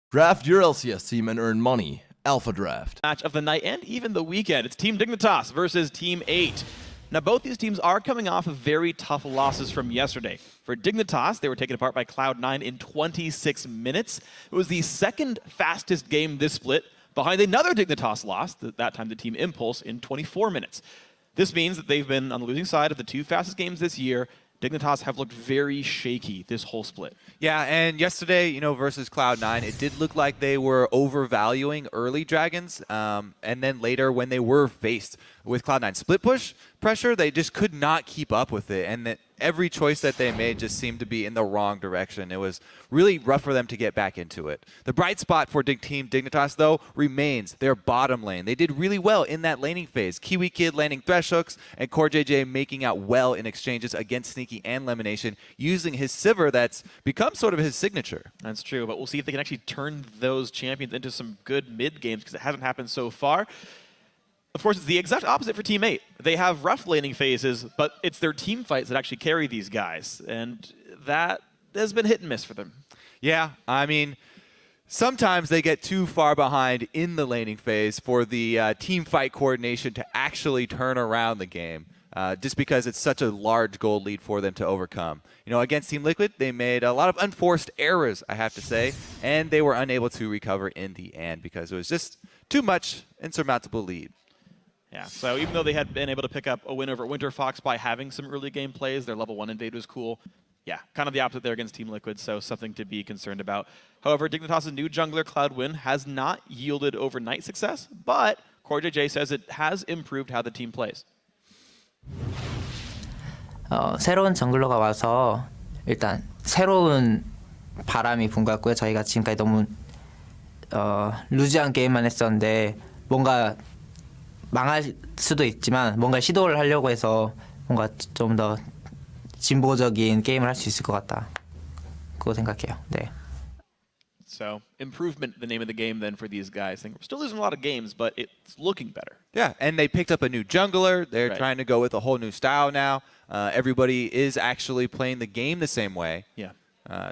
Draft your LCS team and earn money. Alpha Draft. Match of the night and even the weekend. It's Team Dignitas versus Team 8. Now, both these teams are coming off of very tough losses from yesterday. For Dignitas, they were taken apart by Cloud9 in 26 minutes. It was the second fastest game this split, behind another Dignitas loss, that time the Team Impulse, in 24 minutes. This means that they've been on the losing side of the two fastest games this year. Dignitas have looked very shaky this whole split. Yeah, and yesterday, versus Cloud9, it did look like they were overvaluing early Dragons, and then later when they were faced with Cloud9 split push pressure, they just could not keep up with it, and that every choice that they made just seemed to be in the wrong direction. It was really rough for them to get back into it. The bright spot for Team Dignitas, though, remains their bottom lane. They did really well in that laning phase. Kiwi Kid landing Thresh hooks, and CoreJJ making out well in exchanges against Sneaky and Lemonation, using his Sivir that's become sort of his signature. That's true, but we'll see if they can actually turn those champions into some good mid games, because it hasn't happened so far. Of course, it's the exact opposite for Team 8. They have rough laning phases, but it's their team fights that actually carry these guys, and that has been hit and miss for them. Yeah, I mean, sometimes they get too far behind in the laning phase for the team fight coordination to actually turn around the game, just because it's such a large goal lead for them to overcome. Against Team Liquid, they made a lot of unforced errors, I have to say, and they were unable to recover in the end because it was just too much insurmountable lead. Yeah, so even though they had been able to pick up a win over Winter Fox by having some early game plays, their level 1 invade was cool. Yeah, kind of the opposite there against Team Liquid, so something to be concerned about. However, Dignitas' new jungler, Cloudwin, has not yielded overnight success, but CoreJJ says it has improved how the team plays. 새로운 정글러가 와서 일단 새로운 바람이 분 것 같고요. 저희가 지금까지 너무 루즈한 게임만 했었는데 뭔가 망할 수도 있지만 뭔가 시도를 하려고 해서 뭔가 좀 더 진보적인 게임을 할 수 있을 것 같다. 그거 생각해요. 네. So, improvement, the name of the game then for these guys. I think we're still losing a lot of games, but it's looking better. Yeah, and they picked up a new jungler. They're Right. trying to go with a whole new style now. Everybody is actually playing the game the same way. Yeah.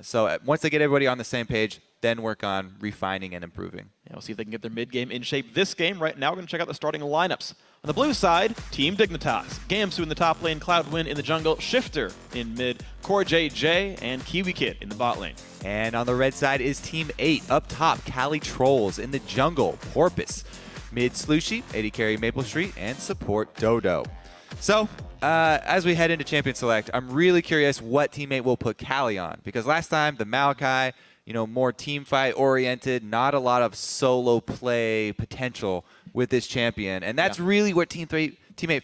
So once they get everybody on the same page, then work on refining and improving. Yeah, we'll see if they can get their mid-game in shape this game. Right now, we're going to check out the starting lineups. On the blue side, Team Dignitas. Gamsu in the top lane, Cloudwin in the jungle, Shifter in mid, CoreJJ, and Kiwi Kid in the bot lane. And on the red side is Team 8. Up top, Cali Trolls in the jungle, Porpoise. Mid, Slushy, AD carry Maple Street, and support Dodo. So, as we head into Champion Select, I'm really curious what Team 8 will put Cali on. Because last time, the Maokai, more team fight oriented, not a lot of solo play potential with this champion. And that's really where Team 8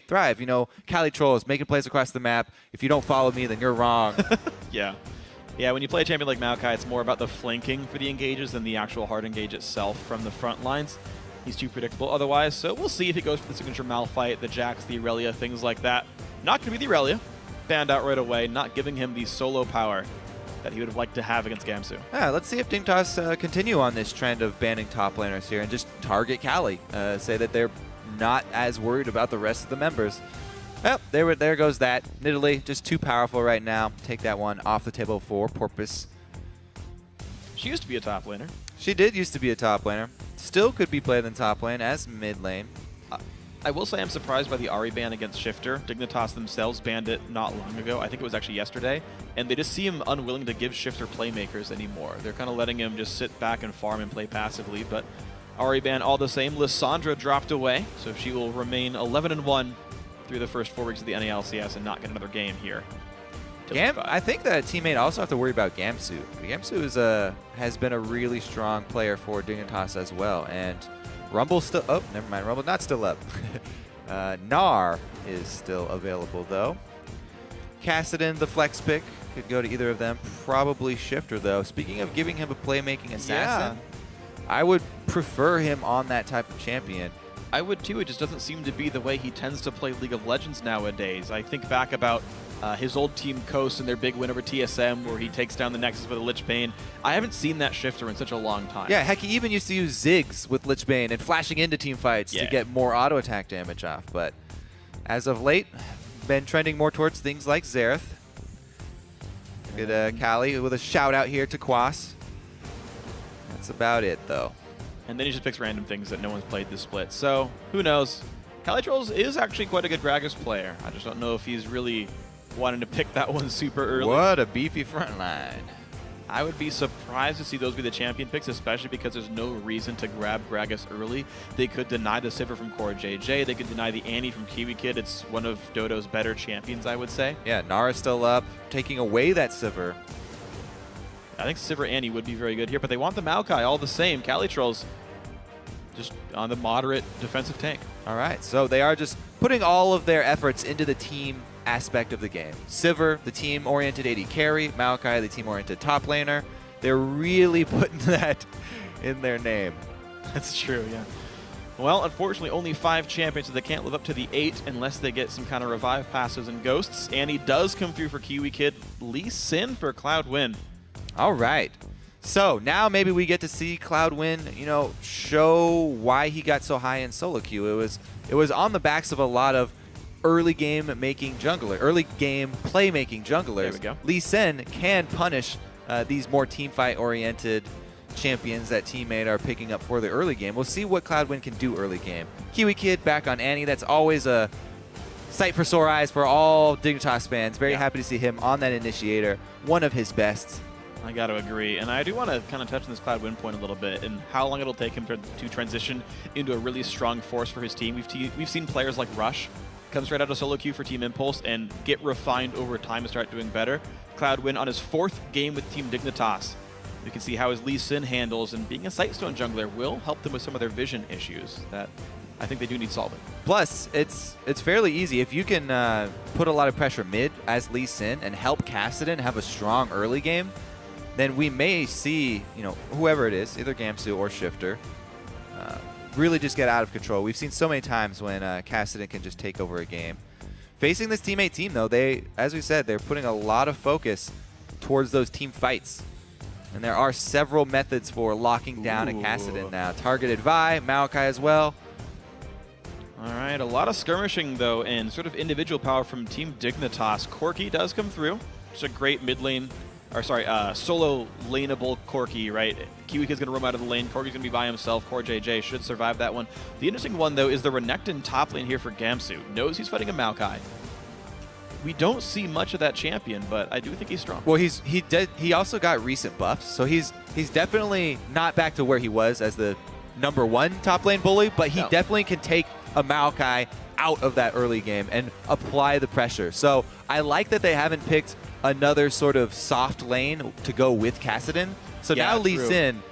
thrive. Cali Trolls making plays across the map. If you don't follow me, then you're wrong. Yeah. Yeah, when you play a champion like Maokai, it's more about the flanking for the engages than the actual hard engage itself from the front lines. He's too predictable otherwise, so we'll see if he goes for the signature Malphite, the Jax, the Irelia, things like that. Not going to be the Irelia. Banned out right away, not giving him the solo power that he would have liked to have against Gamsu. Yeah, let's see if Dignitas continue on this trend of banning top laners here and just target Cali. Say that they're not as worried about the rest of the members. Well, there goes that. Nidalee, just too powerful right now. Take that one off the table for Porpoise. She used to be a top laner. She did used to be a top laner. Still could be played in top lane as mid lane. I will say I'm surprised by the Ahri ban against Shifter. Dignitas themselves banned it not long ago. I think it was actually yesterday. And they just seem unwilling to give Shifter playmakers anymore. They're kind of letting him just sit back and farm and play passively. But Ahri ban all the same. Lissandra dropped away, so she will remain 11-1 through the first 4 weeks of the NALCS and not get another game here. I think that Team 8 also have to worry about Gamsu. Gamsu has been a really strong player for Dignitas as well. And Rumble's still up. Oh, never mind. Rumble not still up. Gnar is still available, though. Kassadin, the flex pick, could go to either of them. Probably Shifter, though. Speaking of giving him a playmaking assassin, I would prefer him on that type of champion. I would, too. It just doesn't seem to be the way he tends to play League of Legends nowadays. I think back about his old team Coast and their big win over TSM where he takes down the Nexus with a Lich Bane. I haven't seen that Shifter in such a long time. Yeah, heck, he even used to use Ziggs with Lich Bane and flashing into team fights to get more auto attack damage off. But as of late, been trending more towards things like Xerath. Good Cali with a shout out here to Quas. That's about it, though. And then he just picks random things that no one's played this split. So, who knows? Calitrolls is actually quite a good Gragas player. I just don't know if he's really wanting to pick that one super early. What a beefy front line. I would be surprised to see those be the champion picks, especially because there's no reason to grab Gragas early. They could deny the Sivir from Core JJ. They could deny the Annie from Kiwi Kid. It's one of Dodo's better champions, I would say. Yeah, Nara's still up, taking away that Sivir. I think Sivir Annie would be very good here, but they want the Maokai all the same. Calitrolls just on the moderate defensive tank. All right, so they are just putting all of their efforts into the team aspect of the game. Sivir, the team-oriented AD carry, Maokai, the team-oriented top laner. They're really putting that in their name. That's true, yeah. Well, unfortunately, only 5 champions, so they can't live up to the 8 unless they get some kind of revive passes and ghosts. Annie does come through for Kiwi Kid. Lee Sin for Cloud win. All right. So now maybe we get to see Cloud win, you know, show why he got so high in solo queue. It was on the backs of a lot of early game playmaking junglers. There we go. Lee Sin can punish these more team fight oriented champions that teammate are picking up for the early game. We'll see what Cloudwin can do early game. Kiwi Kid back on Annie. That's always a sight for sore eyes for all Dignitas fans. Very happy to see him on that initiator. One of his best. I got to agree. And I do want to kind of touch on this Cloud win point a little bit and how long it'll take him to transition into a really strong force for his team. We've seen players like Rush come straight out of solo queue for Team Impulse and get refined over time and start doing better. Cloud win on his 4th game with Team Dignitas. You can see how his Lee Sin handles, and being a Sightstone jungler will help them with some of their vision issues that I think they do need solving. Plus, it's fairly easy. If you can put a lot of pressure mid as Lee Sin and help Kassadin have a strong early game, then we may see, you know, whoever it is, either Gamsu or Shifter, really just get out of control. We've seen so many times when Kassadin can just take over a game. Facing this teammate team, though, as we said, they're putting a lot of focus towards those team fights. And there are several methods for locking down a Kassadin now. Targeted Vi, Maokai as well. All right, a lot of skirmishing, though, and sort of individual power from Team Dignitas. Corki does come through. It's a great mid lane, or sorry, solo laneable Corki, right? Kiwi Kid's going to roam out of the lane. Corki's going to be by himself. Core JJ should survive that one. The interesting one, though, is the Renekton top lane here for Gamsu. Knows he's fighting a Maokai. We don't see much of that champion, but I do think he's strong. Well, he also got recent buffs, so he's definitely not back to where he was as the #1 top lane bully, but he definitely can take a Maokai out of that early game and apply the pressure. So I like that they haven't picked another sort of soft lane to go with Kassadin. So now Lee Sin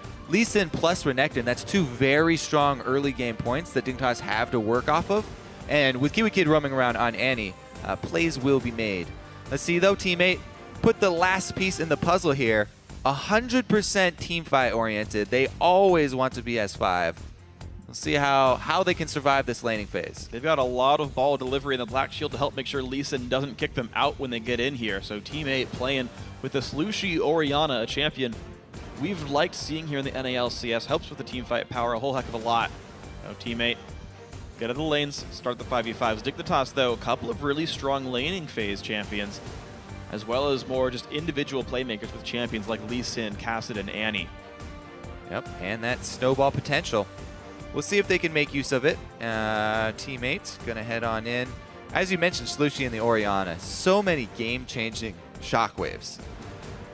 plus Renekton, that's 2 very strong early game points that Dignitas have to work off of. And with Kiwi Kid roaming around on Annie, plays will be made. Let's see though, teammate, put the last piece in the puzzle here. 100% team fight oriented. They always want to be S5. We'll see how they can survive this laning phase. They've got a lot of ball delivery in the Black Shield to help make sure Lee Sin doesn't kick them out when they get in here. So Team 8 playing with the Slushi Orianna, a champion we've liked seeing here in the NALCS. Helps with the team fight power a whole heck of a lot. So Team 8, get out of the lanes, start the 5v5s. Dignitas, though, a couple of really strong laning phase champions, as well as more just individual playmakers with champions like Lee Sin, Kassadin, and Annie. Yep, and that snowball potential. We'll see if they can make use of it. Teammates gonna head on in. As you mentioned, Slushi and the Orianna, so many game-changing shockwaves.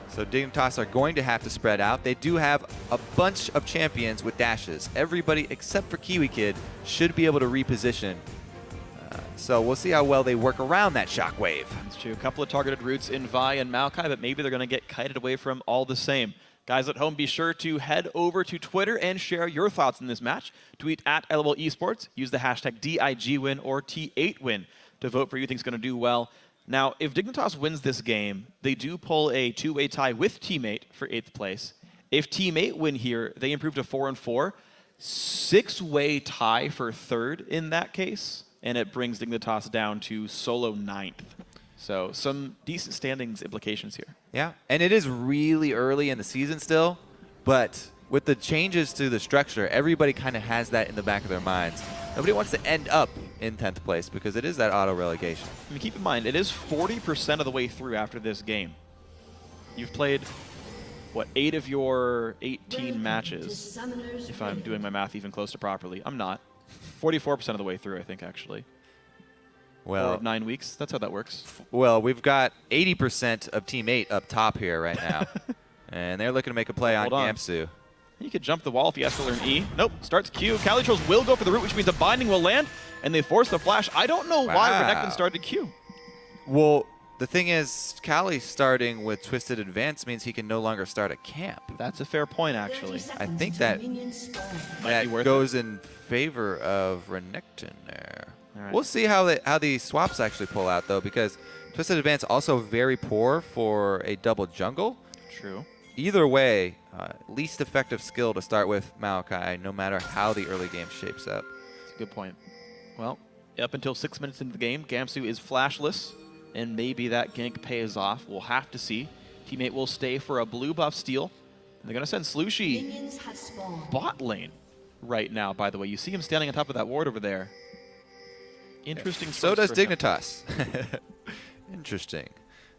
So Dignitas are going to have to spread out. They do have a bunch of champions with dashes. Everybody except for Kiwi Kid should be able to reposition. So we'll see how well they work around that shockwave. That's true. A couple of targeted routes in Vi and Maokai, but maybe they're going to get kited away from all the same. Guys at home, be sure to head over to Twitter and share your thoughts in this match. Tweet at LOL Esports, use the hashtag DIGWin or T8Win to vote for who you think is going to do well. Now, if Dignitas wins this game, they do pull a 2-way tie with Teammate for 8th place. If Teammate win here, they improve to 4-4. 6-way tie for 3rd in that case, and it brings Dignitas down to solo 9th. So some decent standings implications here. Yeah, and it is really early in the season still, but with the changes to the structure, everybody kind of has that in the back of their minds. Nobody wants to end up in 10th place because it is that auto relegation. I mean, keep in mind, it is 40% of the way through after this game. You've played, what, 8 of your 18 matches, if I'm doing my math even close to properly. I'm not. 44% of the way through, I think, actually. Well, Of 9 weeks. That's how that works. well, we've got 80% of Team 8 up top here right now. And they're looking to make a play on Hold on. Gamsu. He could jump the wall if he has to learn E. Nope, starts Q. Calitrolls will go for the root, which means the binding will land, and they force the flash. I don't know why Wow. Renekton started Q. Well, the thing is, Kali starting with Twisted Advance means he can no longer start a camp. That's a fair point, actually. I think that Might be worth goes in favor of Renekton there. All right. We'll see how the swaps actually pull out, though, because Twisted Advance also very poor for a double jungle. True. Either way, least effective skill to start with Maokai, no matter how the early game shapes up. That's a good point. Well, up until 6 minutes into the game, Gamsu is flashless, and maybe that gank pays off. We'll have to see. Teammate will stay for a blue buff steal. And they're going to send Slushy bot lane right now, by the way. You see him standing on top of that ward over there. Interesting. So choice does for him. Dignitas. Interesting.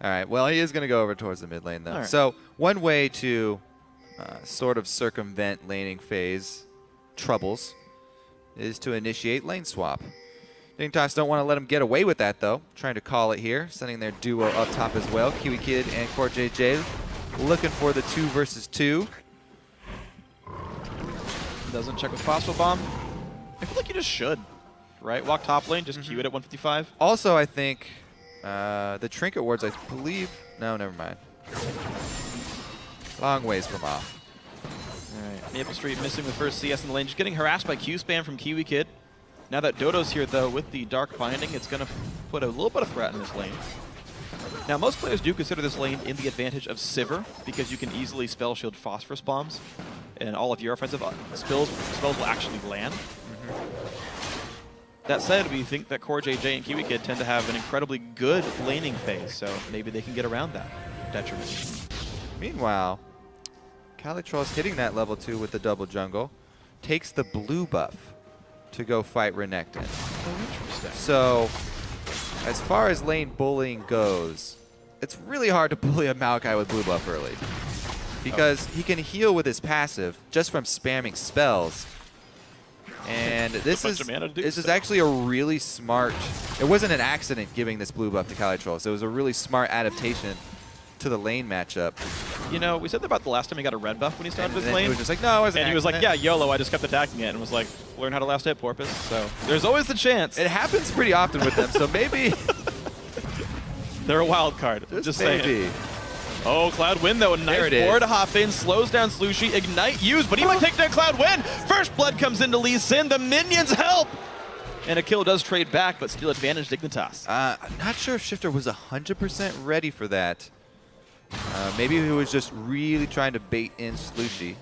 All right, well, he is going to go over towards the mid lane, though. All right. So one way to sort of circumvent laning phase troubles is to initiate lane swap. Dignitas don't want to let him get away with that, though. Trying to call it here, sending their duo up top as well. Kiwi Kid and Core JJ looking for the 2 versus 2. Doesn't check with Phospho Bomb. I feel like you just should, right? Walk top lane, just queue it at 155. Also, I think the Trinket wards, I believe... No, never mind. Long ways from off. All right, Maple Street missing the first CS in the lane, just getting harassed by Q spam from Kiwi Kid. Now that Dodo's here, though, with the Dark Binding, it's going to put a little bit of threat in this lane. Now, most players do consider this lane in the advantage of Sivir, because you can easily spell shield Phosphorus Bombs, and all of your offensive spells will actually land. That said, we think that Core JJ and Kiwi Kid tend to have an incredibly good laning phase, so maybe they can get around that detriment. Meanwhile, Calitroll's hitting that level 2 with the double jungle. Takes the blue buff to go fight Renekton. Oh, interesting. So, as far as lane bullying goes, it's really hard to bully a Maokai with blue buff early. Because he can heal with his passive just from spamming spells. And this bunch of mana to do is so. actually a really smart... It wasn't an accident giving this blue buff to Calitroll, so it was a really smart adaptation to the lane matchup. You know, we said that about the last time he got a red buff when he started And his then lane. he was just like, no, it wasn't And an he was like, yeah, accident." YOLO, I just kept attacking it. And was like, learn how to last hit, Porpoise. So there's always the chance. It happens pretty often with them, so maybe... They're a wild card. Just saying. maybe. Oh, Cloud Wind, though. A There nice it board is. to hop in. Slows down Slushy. Ignite used, but he might take down Cloud Wind. First blood comes into Lee Sin. The minions help. And a kill does trade back, but still advantage Dignitas. I'm not sure if Shifter was 100% ready for that. Maybe he was just really trying to bait in Slushy.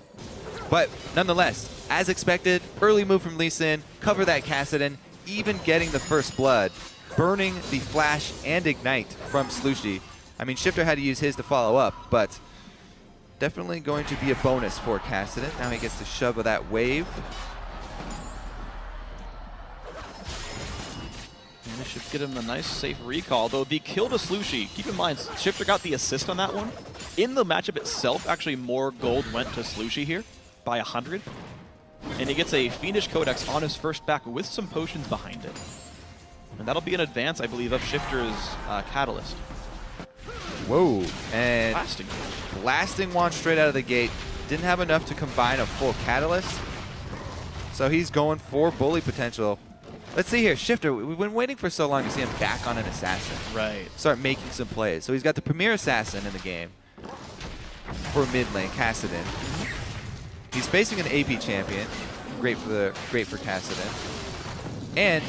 But nonetheless, as expected, early move from Lee Sin, cover that Kassadin, even getting the first blood, burning the flash and ignite from Slushy. I mean, Shifter had to use his to follow up, but definitely going to be a bonus for Kassadin. Now he gets to shove that wave. And this should get him a nice, safe recall. Though the kill to Slushy, keep in mind, Shifter got the assist on that one. In the matchup itself, actually more gold went to Slushy here by 100. And he gets a Fiendish Codex on his first back with some potions behind it. And that'll be an advance, I believe, of Shifter's Catalyst. Whoa. And Blasting. wand straight out of the gate. Didn't have enough to combine a full Catalyst. So he's going for bully potential. Let's see here. Shifter, we've been waiting for so long to see him back on an assassin. Right. Start making some plays. So he's got the premier assassin in the game for mid lane, Kassadin. He's facing an AP champion. Great for Kassadin. And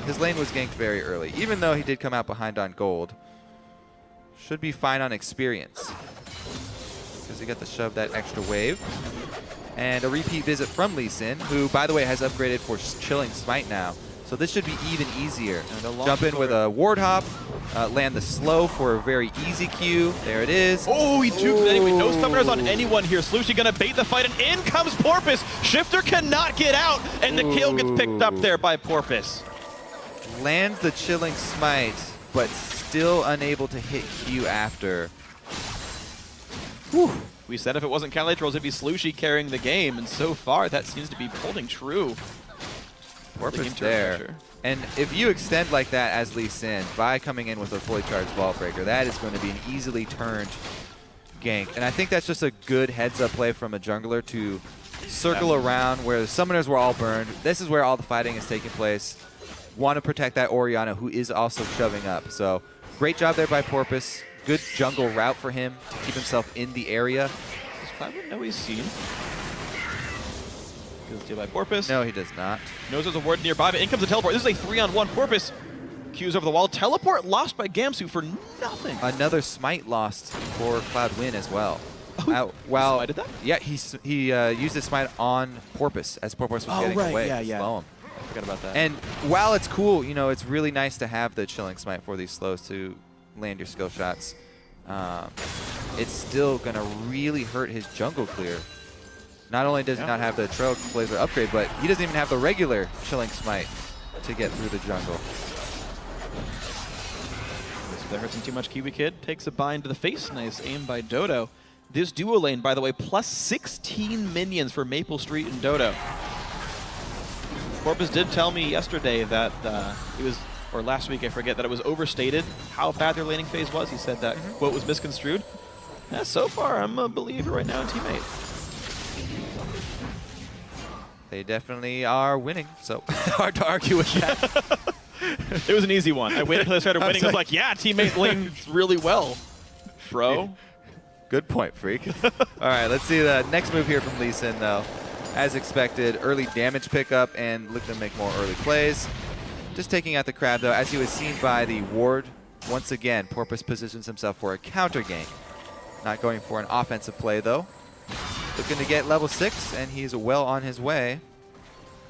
his lane was ganked very early. Even though he did come out behind on gold, should be fine on experience. Because he got to shove that extra wave. And a repeat visit from Lee Sin, who, by the way, has upgraded for Chilling Smite now. So this should be even easier. Jump in with a ward hop, land the slow for a very easy Q. There it is. Oh, he juked anyway. No summoners on anyone here. Slushy gonna bait the fight, and in comes Porpoise. Shifter cannot get out, and the kill gets picked up there by Porpoise. Lands the Chilling Smite, but still unable to hit Q after. Whew. We said if it wasn't Calitrolls, it'd be Slushie carrying the game, and so far that seems to be holding true. Porpoise there. And if you extend like that as Lee Sin by coming in with a fully charged ball breaker, that is going to be an easily turned gank. And I think that's just a good heads-up play from a jungler to circle around where the summoners were all burned. This is where all the fighting is taking place. Want to protect that Orianna, who is also shoving up. So great job there by Porpoise. Good jungle route for him to keep himself in the area. Does Cloudwin know he's seen? Good steal by Porpoise. No, he does not. Knows there's a ward nearby, but in comes the teleport. This is a 3-on-1. Porpoise Q's over the wall. Teleport lost by Gamsu for nothing. Another smite lost for Cloudwin as well. Oh, well, smited that? Yeah, he used his smite on Porpoise as Porpoise was getting away. Yeah. Slow him. I forgot about that. And while it's cool, you know, it's really nice to have the chilling smite for these slows to land your skill shots. It's still going to really hurt his jungle clear. Not only does he not have the Trailblazer upgrade, but he doesn't even have the regular chilling smite to get through the jungle. That hurts him too much. Kiwi Kid takes a bind to the face. Nice aim by Dodo. This duo lane, by the way, plus 16 minions for Maple Street and Dodo. Porpoise did tell me yesterday that it was, or last week, I forget, that it was overstated how bad their laning phase was. He said that quote was misconstrued. Yeah, so far, I'm a believer right now in Teammate. They definitely are winning, so hard to argue with that. It was an easy one. I waited until they started winning. I was like, yeah, Teammate lanes really well, bro. Good point, Freak. All right, let's see the next move here from Lee Sin, though. As expected, early damage pickup and look to make more early plays. Just taking out the crab, though, as he was seen by the ward. Once again, Porpoise positions himself for a counter gank. Not going for an offensive play, though. Looking to get level 6, and he's well on his way.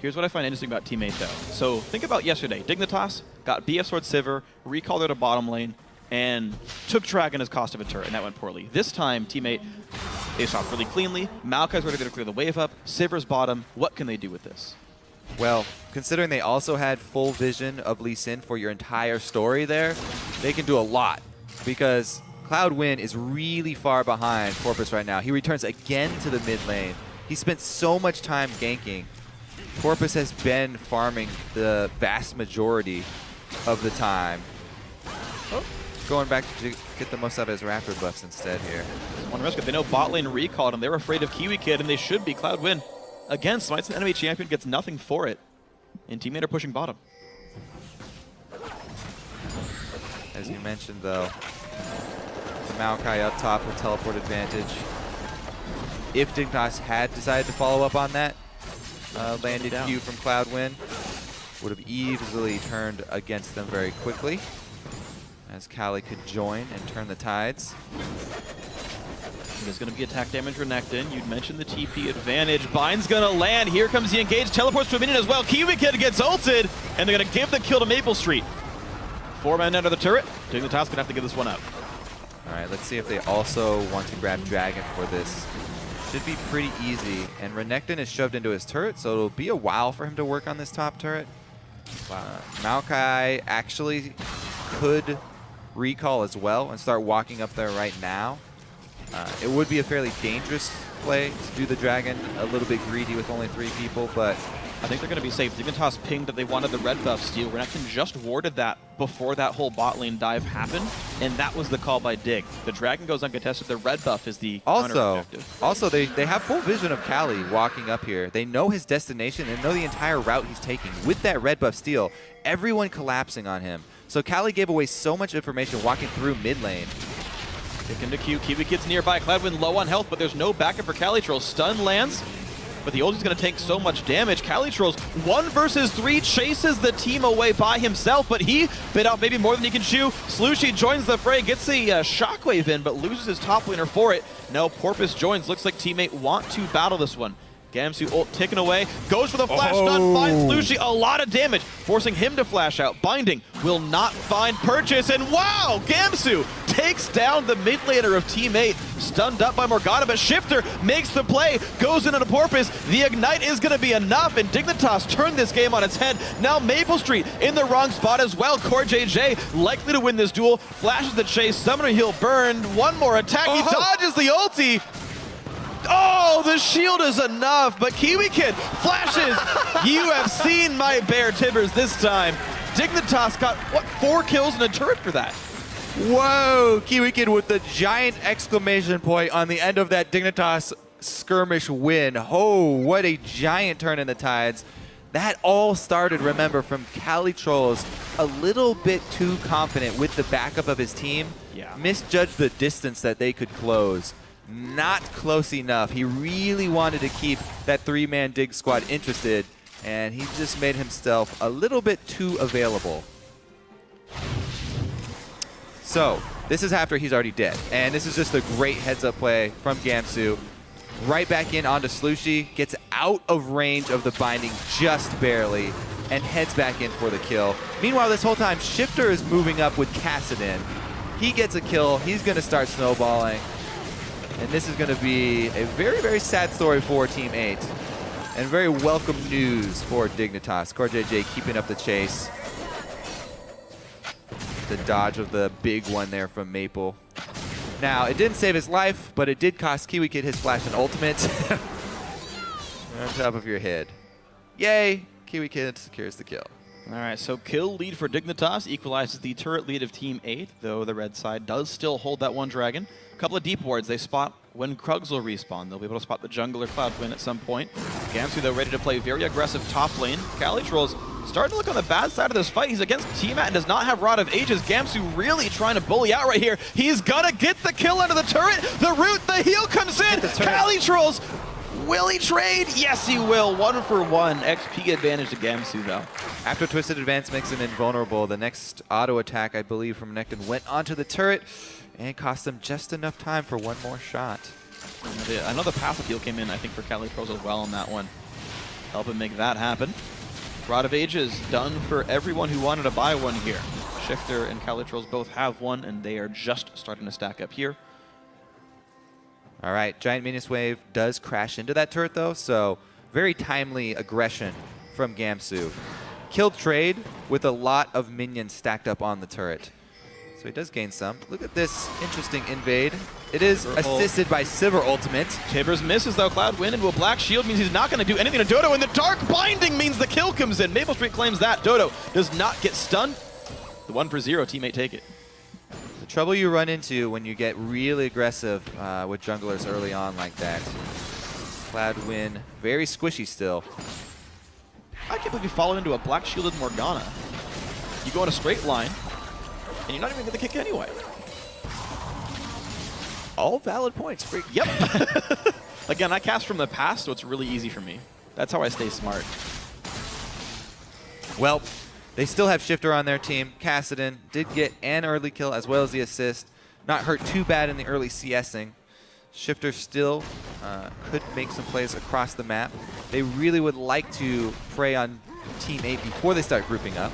Here's what I find interesting about Teammate, though. So think about yesterday. Dignitas got BF Sword Sivir, recalled her to bottom lane, and took Dragon as cost of a turret, and that went poorly. This time, Teammate, they shot really cleanly. Maokai's ready to clear the wave up. Sivir's bottom. What can they do with this? Well, considering they also had full vision of Lee Sin for your entire story there, they can do a lot, because Cloudwin is really far behind Porpoise right now. He returns again to the mid lane. He spent so much time ganking. Porpoise has been farming the vast majority of the time. Oh, going back to get the most out of his Raptor buffs instead here. One risk. They know bot lane recalled, and they're afraid of Kiwi Kid, and they should be. Cloudwin, again, smites an enemy champion, gets nothing for it. And Teammate are pushing bottom. As you mentioned, though, the Maokai up top with teleport advantage. If Dignitas had decided to follow up on that, landed Q from Cloudwin, would have easily turned against them very quickly, as Kali could join and turn the tides. There's going to be attack damage Renekton. You'd mentioned the TP advantage. Bind's going to land. Here comes the engage. Teleports to a minion as well. Kiwi Kid gets ulted, and they're going to give the kill to Maple Street. 4 men under the turret. Dignitas going to have to give this one up. All right, let's see if they also want to grab Dragon for this. Should be pretty easy. And Renekton is shoved into his turret, so it'll be a while for him to work on this top turret. Maokai actually could recall as well and start walking up there right now. It would be a fairly dangerous play to do the Dragon, a little bit greedy with only 3 people, but I think they're going to be safe. Dignitas pinged that they wanted the red buff steal. Renekton just warded that before that whole bot lane dive happened, and that was the call by Dig. The Dragon goes uncontested. The red buff is the counter objective. Also, they have full vision of Kali walking up here. They know his destination and know the entire route he's taking. With that red buff steal, everyone collapsing on him. So Kali gave away so much information walking through mid lane. Kick into Q. Kiwi Kid's nearby. Cloudwin low on health, but there's no backup for Calitrolls. Stun lands, but the ulti's going to take so much damage. Calitrolls 1 versus 3 chases the team away by himself, but he bit out maybe more than he can chew. Slushie joins the fray, gets the shockwave in, but loses his top laner for it. Now Porpoise joins. Looks like Teammate want to battle this one. Gamsu ult ticking away, goes for the flash stun, finds Slushie, a lot of damage, forcing him to flash out. Binding will not find purchase, and wow, Gamsu takes down the mid laner of Team 8, stunned up by Morgana, but Shifter makes the play, goes into the Porpoise. The Ignite is going to be enough, and Dignitas turned this game on its head. Now Maple Street in the wrong spot as well. Core JJ likely to win this duel, flashes the chase, Summoner Heal burned, one more attack, he dodges the ulti. Oh, the shield is enough, but Kiwi Kid flashes. You have seen my Bear Tibbers this time. Dignitas got, what, 4 kills and a turret for that. Whoa, Kiwi Kid with the giant exclamation point on the end of that Dignitas skirmish win. Oh, what a giant turn in the tides. That all started, remember, from Cali Trolls a little bit too confident with the backup of his team. Yeah. Misjudged the distance that they could close. Not close enough. He really wanted to keep that 3-man dig squad interested, and he just made himself a little bit too available. So, this is after he's already dead, and this is just a great heads-up play from Gamsu. Right back in onto Slushy, gets out of range of the binding just barely, and heads back in for the kill. Meanwhile, this whole time, Shifter is moving up with Kassadin. He gets a kill, he's going to start snowballing, and this is going to be a very, very sad story for Team 8, and very welcome news for Dignitas. CoreJJ keeping up the chase. The dodge of the big one there from Maple. Now, it didn't save his life, but it did cost Kiwi Kid his flash and ultimate. On top of your head. Yay! Kiwi Kid secures the kill. All right, so kill lead for Dignitas equalizes the turret lead of Team 8, though the red side does still hold that one dragon. A couple of deep wards they spot when Krugs will respawn. They'll be able to spot the jungler Cloudwin at some point. Gamsu, though, ready to play very aggressive top lane. Cali Trolls starting to look on the bad side of this fight. He's against Tiamat and does not have Rod of Ages. Gamsu really trying to bully out right here. He's gonna get the kill under the turret. The root, the heal comes in. Cali Trolls, will he trade? Yes, he will. 1-for-1. XP advantage to Gamsu, though. After Twisted Advance makes him invulnerable, the next auto attack, I believe, from Nekton went onto the turret and cost them just enough time for one more shot. Another passive heal came in, I think, for Cali Trolls as well on that one. Help him make that happen. Rod of Ages done for everyone who wanted to buy one here. Shifter and Cali Trolls both have one, and they are just starting to stack up here. All right, Giant Minions Wave does crash into that turret, though, so very timely aggression from Gamsu. Killed trade with a lot of minions stacked up on the turret. So he does gain some. Look at this interesting invade. It is assisted by Sivir ultimate. Tibbers misses, though. Cloudwin into a black shield means he's not going to do anything to Dodo, and the dark binding means the kill comes in. Maple Street claims that. Dodo does not get stunned. The 1-for-0 teammate take it. The trouble you run into when you get really aggressive with junglers early on like that. Cloudwin, very squishy still. I can't believe you fall into a black shielded Morgana. You go in a straight line, and you're not even going to kick anyway. All valid points. Yep. Again, I cast from the past, so it's really easy for me. That's how I stay smart. Well, they still have Shifter on their team. Kassadin did get an early kill as well as the assist. Not hurt too bad in the early CSing. Shifter still could make some plays across the map. They really would like to prey on Team 8 before they start grouping up.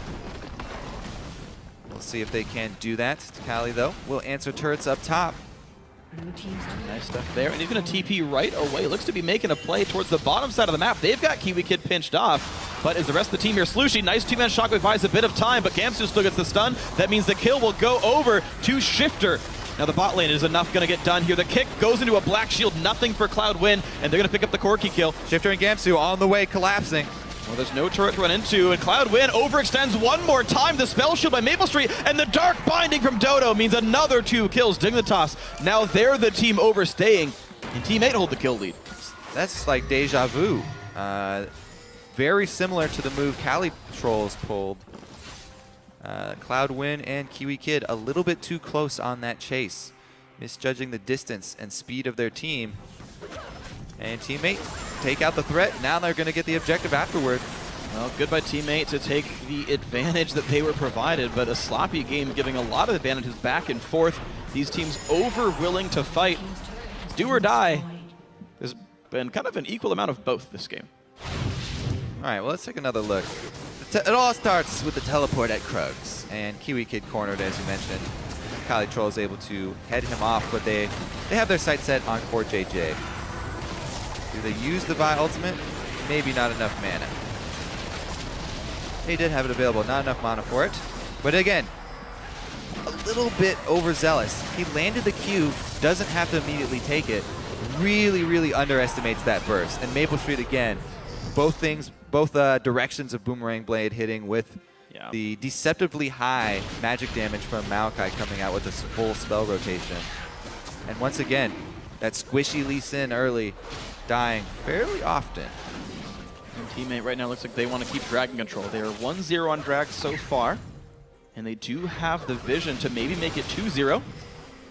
We'll see if they can do that. Kali, though, will answer turrets up top. Nice stuff there. And he's going to TP right away. Looks to be making a play towards the bottom side of the map. They've got Kiwi Kid pinched off. But is the rest of the team here? Slushy, nice 2-man shockwave buys a bit of time, but Gamsu still gets the stun. That means the kill will go over to Shifter. Now the bot lane is enough going to get done here. The kick goes into a black shield, nothing for Cloudwin, and they're going to pick up the Corki kill. Shifter and Gamsu on the way, collapsing. Well, there's no turret to run into, and Cloudwin overextends one more time. The spell shield by Maple Street, and the dark binding from Dodo means another 2 kills. Dignitas, now they're the team overstaying, and Team 8 hold the kill lead. That's like deja vu. Very similar to the move Cali Trolls pulled. Cloudwin and Kiwi Kid a little bit too close on that chase, misjudging the distance and speed of their team. And Team 8 take out the threat. Now they're going to get the objective afterward. Well, good by Team 8 to take the advantage that they were provided, but a sloppy game giving a lot of advantages back and forth. These teams over willing to fight. Do or die. There's been kind of an equal amount of both this game. All right, well, let's take another look. It all starts with the teleport at Krugs, and Kiwi Kid cornered, as you mentioned. Kali Troll is able to head him off, but they have their sight set on CoreJJ. Do they use the Vi ultimate? Maybe not enough mana. He did have it available, not enough mana for it. But again, a little bit overzealous. He landed the Q, doesn't have to immediately take it, really underestimates that burst. And Maple Street, again, both directions of Boomerang Blade hitting with the deceptively high magic damage from Maokai coming out with a full spell rotation. And once again, that squishy Lee Sin early, dying fairly often. And Teammate right now looks like they want to keep Dragon control. They are 1-0 on Drag so far, and they do have the vision to maybe make it 2-0.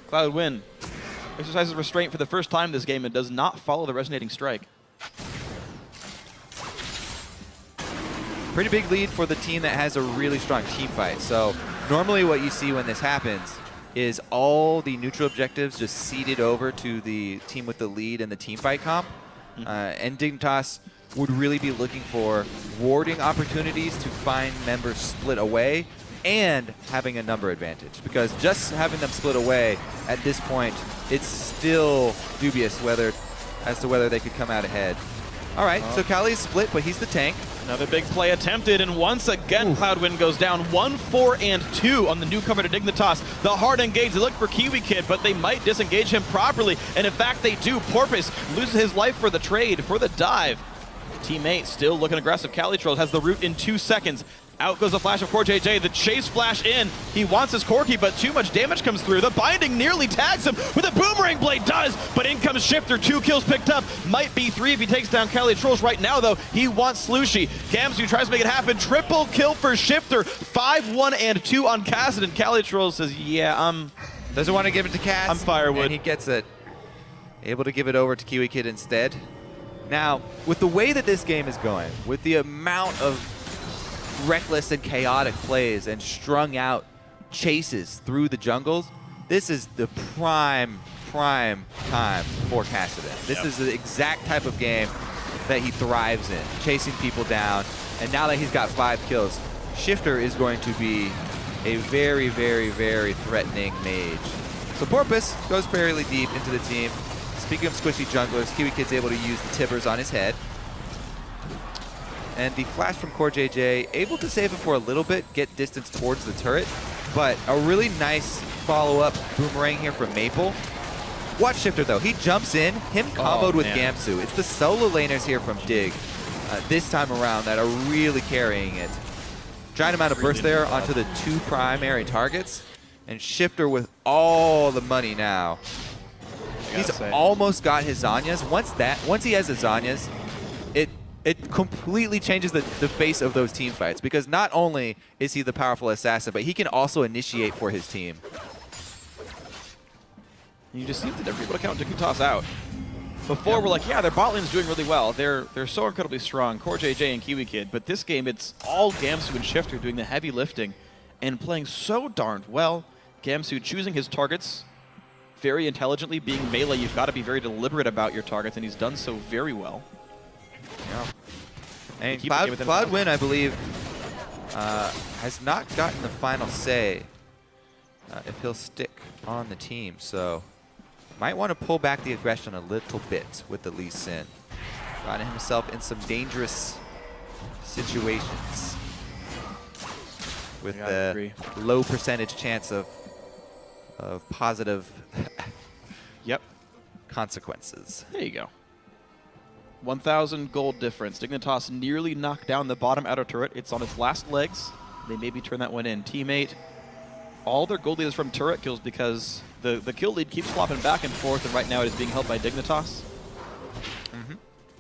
Cloud Win exercises restraint for the first time this game and does not follow the Resonating Strike. Pretty big lead for the team that has a really strong team fight. So normally what you see when this happens is all the neutral objectives just ceded over to the team with the lead in the team fight comp. And Dignitas would really be looking for warding opportunities to find members split away and having a number advantage. Because just having them split away at this point, it's still dubious as to whether they could come out ahead. All right, so Kali's split, but he's the tank. Another big play attempted, and once again, Cloudwind goes down 1-4-2 on the newcomer to Dignitas. The hard engage, they look for Kiwi Kid, but they might disengage him properly, and in fact they do. Porpoise loses his life for the trade, for the dive. Teammate still looking aggressive. Calitrolls has the root in 2 seconds. Out goes the flash of CoreJJ, the chase flash in. He wants his Corki, but too much damage comes through. The binding nearly tags him with a Boomerang Blade does, but in comes Shifter. 2 kills picked up. Might be 3 if he takes down Calitrolls right now, though. He wants Slushy. Gamsu tries to make it happen. Triple kill for Shifter. 5-1-2 on Kassadin. Calitrolls says, yeah, doesn't want to give it to Cass. I'm firewood. And he gets it. Able to give it over to Kiwi Kid instead. Now, with the way that this game is going, with the amount of reckless and chaotic plays and strung out chases through the jungles, this is the prime time for Kassadin. This is the exact type of game that he thrives in, chasing people down. And now that he's got 5 kills, Shifter is going to be a very threatening mage. So Porpoise goes fairly deep into the team. Speaking of squishy junglers, Kiwi Kid's able to use the Tibbers on his head. And the flash from CoreJJ, able to save him for a little bit, get distance towards the turret, but a really nice follow-up boomerang here from Maple. Watch Shifter though, he jumps in, him comboed with Gamsu. It's the solo laners here from Dig this time around that are really carrying it. Giant amount of burst there onto the 2 primary targets, and Shifter with all the money now. He's almost got his Zanyas. Once he has his Zanyas, it completely changes the face of those team fights, because not only is he the powerful assassin, but he can also initiate for his team. You just seem to never be able to count Dignitas out. Before we're like, yeah, their bot lane's doing really well. They're so incredibly strong, CoreJJ and Kiwi Kid. But this game, it's all Gamsu and Shifter doing the heavy lifting and playing so darned well. Gamsu choosing his targets very intelligently. Being melee, you've got to be very deliberate about your targets, and he's done so very well. Yeah. And Cloud Win, I believe, has not gotten the final say if he'll stick on the team. So might want to pull back the aggression a little bit with the Lee Sin. Finding himself in some dangerous situations with the low percentage chance of positive consequences. There you go. 1,000 gold difference. Dignitas nearly knocked down the bottom outer turret. It's on its last legs. They maybe turn that one in. Teammate, all their gold lead is from turret kills because the kill lead keeps flopping back and forth, and right now it is being held by Dignitas.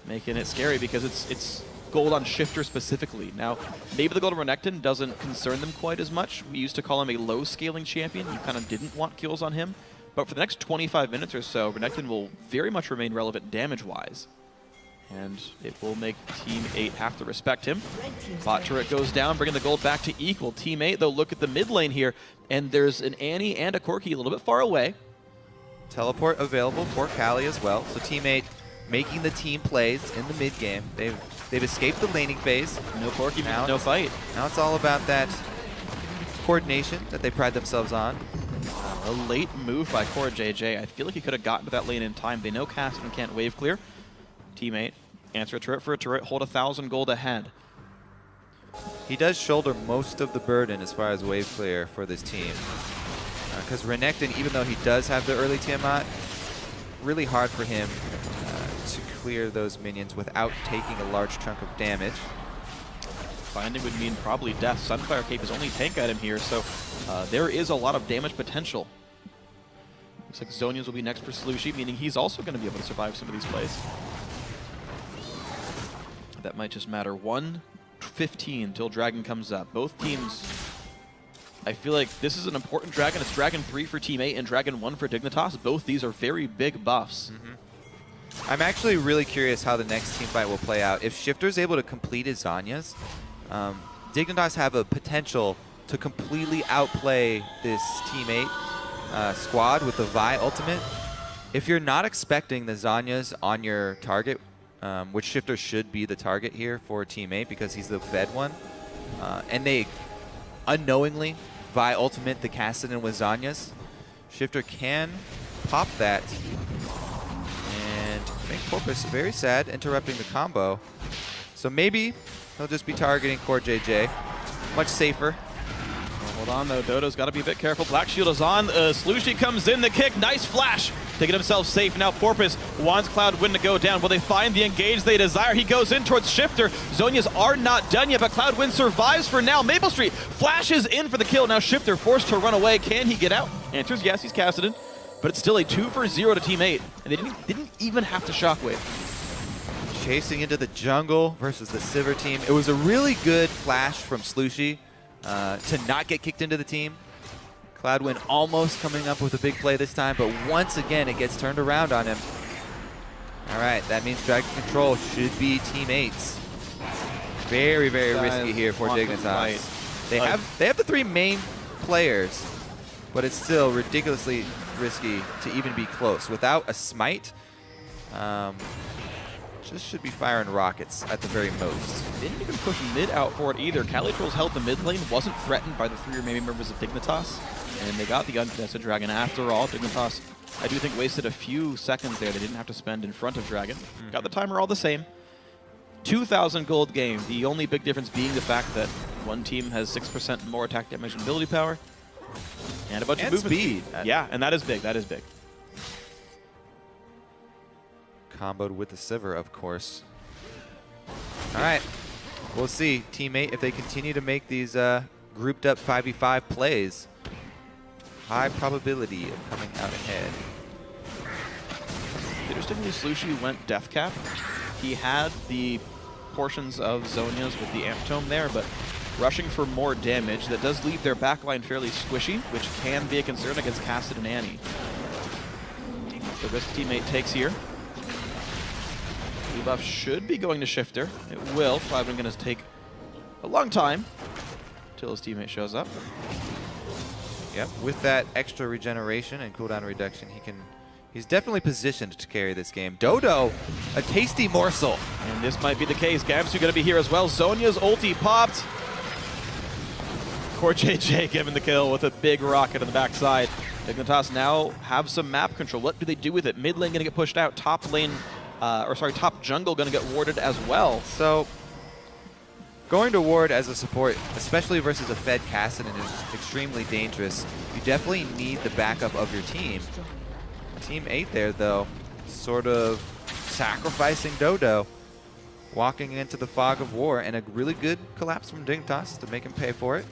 Making it scary because it's gold on Shifter specifically. Now, maybe the gold on Renekton doesn't concern them quite as much. We used to call him a low scaling champion. You kind of didn't want kills on him. But for the next 25 minutes or so, Renekton will very much remain relevant damage-wise. And it will make Team 8 have to respect him. Bot turret goes down, bringing the gold back to equal. Team 8, though, look at the mid lane here, and there's an Annie and a Corki a little bit far away. Teleport available for Kali as well. So Team 8 making the team plays in the mid game. They've escaped the laning phase. No Corki, no fight. Now it's all about that coordination that they pride themselves on. A late move by CoreJJ. I feel like he could have gotten to that lane in time. They know Kassadin can't wave clear. Teammate, answer a turret for a turret, hold 1,000 gold ahead. He does shoulder most of the burden as far as wave clear for this team. Because Renekton, even though he does have the early Tiamat, really hard for him to clear those minions without taking a large chunk of damage. Finding would mean probably death. Sunfire Cape is only tank item here, so there is a lot of damage potential. Looks like Zonia's will be next for Slushy, meaning he's also going to be able to survive some of these plays. That might just matter. 1:15 till Dragon comes up. Both teams, I feel like this is an important Dragon. It's Dragon 3 for Team 8 and Dragon 1 for Dignitas. Both these are very big buffs. I'm actually really curious how the next team fight will play out. If Shifter's able to complete his Zanyas, Dignitas have a potential to completely outplay this Team 8 squad with the Vi ultimate. If you're not expecting the Zanyas on your target, which Shifter should be the target here for Team 8 because he's the fed one, and they unknowingly Vi ultimate the Kassadin with Zanyas, Shifter can pop that and make Porpoise very sad, interrupting the combo. So maybe he'll just be targeting Core JJ. Much safer. Hold on, though. Dodo's got to be a bit careful. Black Shield is on. Slushy comes in. The kick. Nice flash to get himself safe. Now Porpoise wants Cloud1 to go down. Will they find the engage they desire? He goes in towards Shifter. Zonias are not done yet, but Cloud1 survives for now. Maple Street flashes in for the kill. Now Shifter forced to run away. Can he get out? Answers yes, he's Kassadin. But it's still a 2-for-0 to Team 8. And they didn't even have to Shockwave. Chasing into the jungle versus the Sivir team. It was a really good flash from Slushy to not get kicked into the team. Cloud1 almost coming up with a big play this time, but once again it gets turned around on him. All right, that means Dragon Control should be Team 8's. Very, very risky here for Dignitas. They have the 3 main players, but it's still ridiculously risky to even be close. Without a smite, just should be firing rockets at the very most. Didn't even push mid out for it either. Calitroll's held the mid lane, wasn't threatened by the 3 remaining members of Dignitas, and they got the uncontested Dragon after all. Dignitas, I do think, wasted a few seconds there they didn't have to spend in front of Dragon. Got the timer all the same. 2,000 gold game, the only big difference being the fact that one team has 6% more attack damage and ability power, and a bunch of movement speed. Yeah, and that is big, that is big. Comboed with the Sivir, of course. All right, we'll see. Team 8, if they continue to make these grouped up 5v5 plays, high probability of coming out ahead. Interestingly, Slushy went Death Cap. He had the portions of Zonia's with the Amp Tome there, but rushing for more damage. That does leave their backline fairly squishy, which can be a concern against Kassadin and Annie. The risk Team 8 takes here. Debuff should be going to Shifter. It will. Cloud1 going to take a long time until his teammate shows up. Yep, with that extra regeneration and cooldown reduction, he's definitely positioned to carry this game. Dodo, a tasty morsel. And this might be the case. Gamsu going to be here as well. Zonia's ulti popped. Core JJ giving the kill with a big rocket on the backside. Dignitas now have some map control. What do they do with it? Mid lane going to get pushed out. Top lane, top jungle going to get warded as well. So, going to ward as a support, especially versus a fed Kassadin, is extremely dangerous. You definitely need the backup of your team. Team 8 there, though, sort of sacrificing Dodo, walking into the fog of war, and a really good collapse from Dignitas to make him pay for it.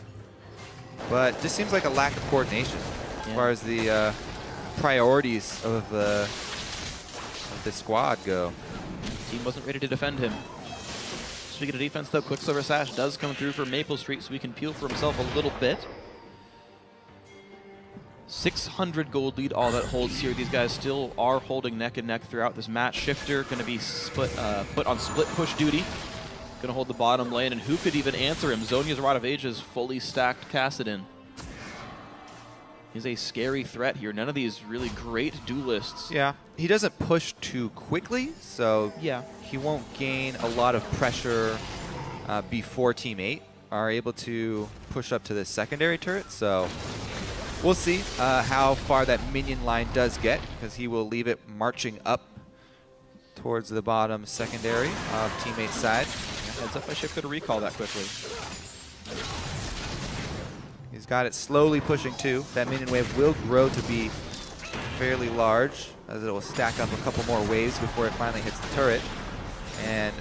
But just seems like a lack of coordination as far as the priorities of the squad go. Team wasn't ready to defend him. Speaking of defense, though, Quicksilver Sash does come through for Maple Street, so he can peel for himself a little bit. 600 gold lead, all that holds here. These guys still are holding neck and neck throughout this match. Shifter going to be put on split push duty. Going to hold the bottom lane, and who could even answer him? Zonia's Rod of Ages fully stacked Kassadin. He's a scary threat here. None of these really great duelists. Yeah, he doesn't push too quickly, so yeah, he won't gain a lot of pressure before Team 8 are able to push up to the secondary turret. So we'll see how far that minion line does get, because he will leave it marching up towards the bottom secondary of Team 8's side. Heads up, I should could recall that quickly. He's got it slowly pushing too. That minion wave will grow to be fairly large. as it will stack up a couple more waves before it finally hits the turret. And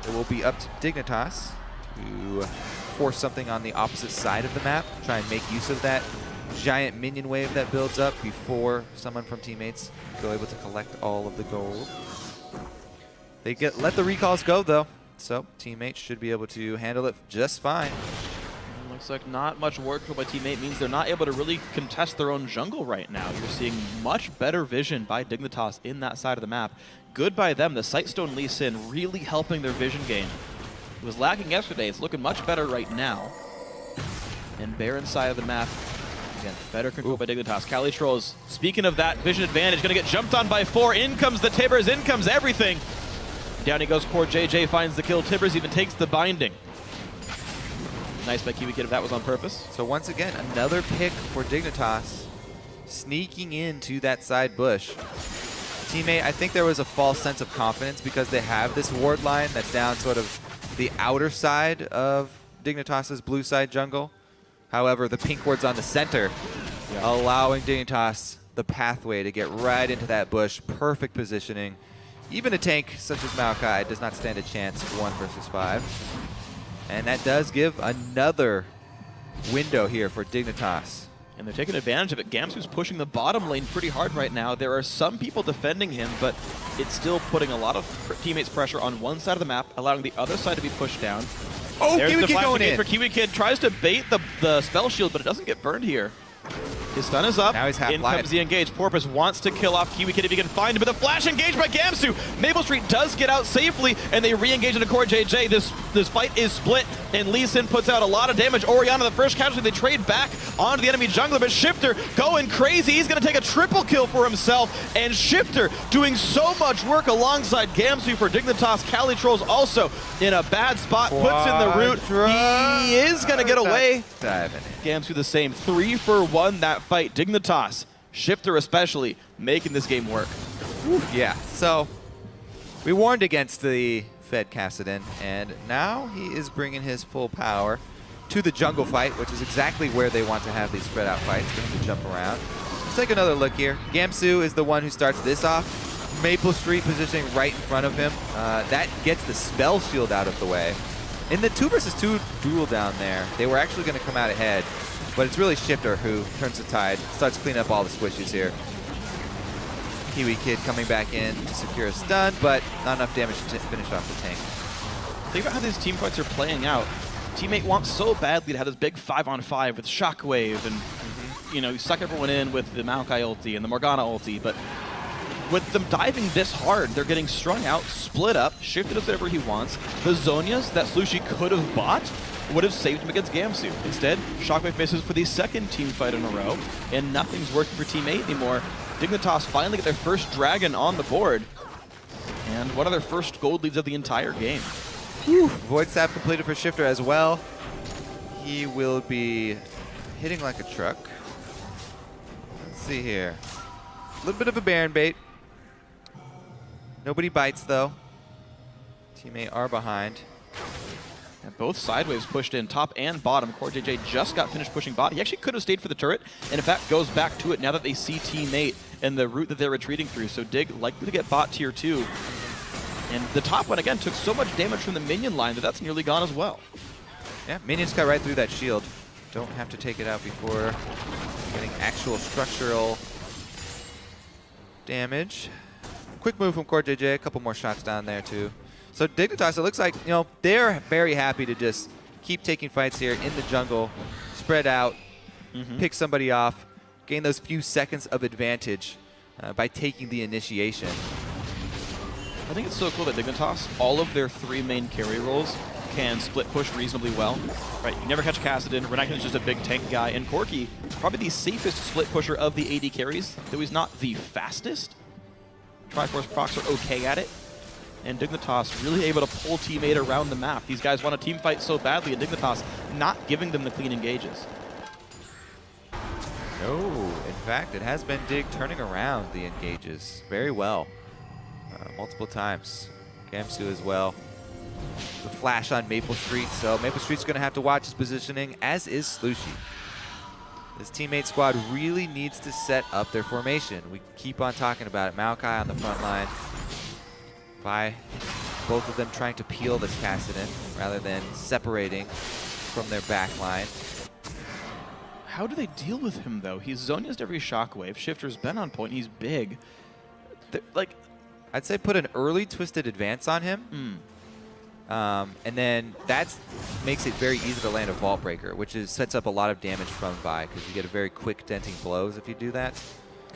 it will be up to Dignitas to force something on the opposite side of the map, try and make use of that giant minion wave that builds up before someone from teammates go able to collect all of the gold. They let the recalls go though, so teammates should be able to handle it just fine. Looks like not much work by teammate means they're not able to really contest their own jungle right now. You're seeing much better vision by Dignitas in that side of the map. Good by them. The Sightstone Lee Sin really helping their vision gain. It was lacking yesterday. It's looking much better right now. And Baron side of the map, again, better control by Dignitas. Cali Trolls, speaking of that vision advantage, going to get jumped on by 4. In comes the Tibbers, in comes everything. Down he goes, Core JJ finds the kill. Tibbers even takes the binding. Nice by Kiwi Kid if that was on purpose. So once again, another pick for Dignitas, sneaking into that side bush. Teammate, I think there was a false sense of confidence because they have this ward line that's down sort of the outer side of Dignitas's blue side jungle. However, the pink ward's on the center, allowing Dignitas the pathway to get right into that bush. Perfect positioning. Even a tank such as Maokai does not stand a chance 1 versus 5. And that does give another window here for Dignitas. And they're taking advantage of it. Gamsu's pushing the bottom lane pretty hard right now. There are some people defending him, but it's still putting a lot of teammates' pressure on one side of the map, allowing the other side to be pushed down. Oh, There's Kiwi the Kid flash going engage in. for Kiwi Kid. Tries to bait the spell shield, but it doesn't get burned here. His stun is up. Now he's half in life. comes the engage. Porpoise wants to kill off Kiwi Kid if he can find him, but the flash engage by Gamsu. Maple Street does get out safely, and they re-engage into Core JJ. This fight is split, and Lee Sin puts out a lot of damage. Orianna, the first casualty, they trade back onto the enemy jungler, but Shifter going crazy. He's going to take a triple kill for himself, and Shifter doing so much work alongside Gamsu for Dignitas. Cali Trolls also in a bad spot, puts in the root. He is going to get away. Diving in. Gamsu the same. 3 for 1 that fight. Dignitas, Shifter especially, making this game work. Yeah, so we warned against the Fed Kassadin, and now he is bringing his full power to the jungle fight, which is exactly where they want to have these spread out fights for him to jump around. Let's take another look here. Gamsu is the one who starts this off. Maple Street positioning right in front of him. That gets the spell shield out of the way. In the 2 versus 2 duel down there, they were actually going to come out ahead, but it's really Shifter who turns the tide, starts cleaning up all the squishies here. Kiwi Kid coming back in to secure a stun, but not enough damage to finish off the tank. Think about how these team fights are playing out. Teammate wants so badly to have this big 5-on-5 with Shockwave and, you know, you suck everyone in with the Maokai ulti and the Morgana ulti, but with them diving this hard, they're getting strung out, split up, shifted to whatever he wants. The Zonias that Slushie could have bought would have saved him against Gamsu. Instead, Shockwave misses for the second team fight in a row, and nothing's working for Team 8 anymore. Dignitas finally get their first dragon on the board, and one of their first gold leads of the entire game. Void Staff completed for Shifter as well. He will be hitting like a truck. Let's see here. A little bit of a Baron bait. Nobody bites though. Teammate are behind. And both sideways pushed in, top and bottom. Core JJ just got finished pushing bot. He actually could have stayed for the turret, and in fact goes back to it now that they see teammate and the route that they're retreating through. So Dig likely to get bot tier 2. And the top one, again, took so much damage from the minion line that that's nearly gone as well. Yeah, minions cut right through that shield. Don't have to take it out before getting actual structural damage. Quick move from Core JJ, a couple more shots down there too. So Dignitas, it looks like, you know, they're very happy to just keep taking fights here in the jungle, spread out, pick somebody off, gain those few seconds of advantage by taking the initiation. I think it's so cool that Dignitas, all of their 3 main carry roles can split push reasonably well. Right, you never catch Kassadin. Renekton's just a big tank guy, and Corki, probably the safest split pusher of the AD carries, though he's not the fastest. Triforce procs are okay at it, and Dignitas really able to pull teammate around the map. These guys want a team fight so badly, and Dignitas not giving them the clean engages. No, in fact, it has been Dig turning around the engages very well. Multiple times. Gamsu as well. The flash on Maple Street, so Maple Street's going to have to watch his positioning, as is Slushie. This teammate squad really needs to set up their formation. We keep on talking about it. Maokai on the front line. By both of them trying to peel this Kassadin rather than separating from their back line. How do they deal with him, though? He's Zonya's every shockwave. Shifter's been on point. He's big. Like, I'd say put an early twisted advance on him. And then that makes it very easy to land a Vault Breaker, which sets up a lot of damage from Vi, because you get a very quick denting blows if you do that.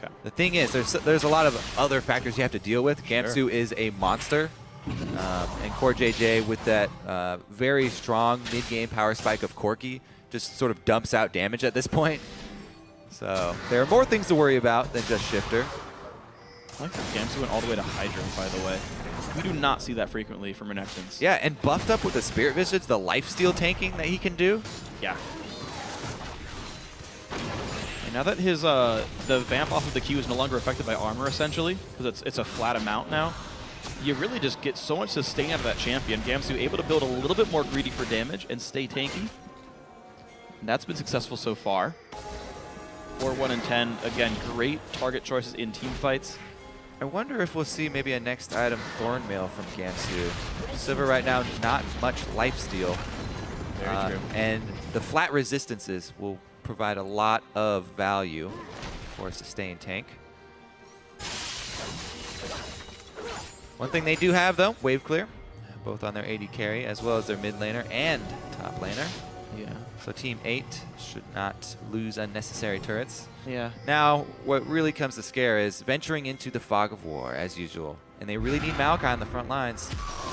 okay. The thing is, there's a lot of other factors you have to deal with. Gamsu is a monster. And Core JJ with that very strong mid-game power spike of Corki just sort of dumps out damage at this point. So there are more things to worry about than just Shifter. I like that Gamsu went all the way to Hydrant, by the way. We do not see that frequently from Renekton's. Yeah, and buffed up with the Spirit Visage, the lifesteal tanking that he can do. Yeah. And now that his the vamp off of the Q is no longer affected by armor, essentially, because it's a flat amount now, you really just get so much sustain out of that champion. Gamsu able to build a little bit more greedy for damage and stay tanky. And that's been successful so far. 4-1 and 10. Again, great target choices in team fights. I wonder if we'll see maybe a next item Thornmail from Gamsu. Sivir right now, not much lifesteal. Very true. And the flat resistances will provide a lot of value for a sustained tank. One thing they do have, though, wave clear, both on their AD carry as well as their mid laner and top laner. Yeah. So Team 8 should not lose unnecessary turrets. Yeah. Now, what really comes to scare is venturing into the fog of war, as usual. And they really need Maokai on the front lines.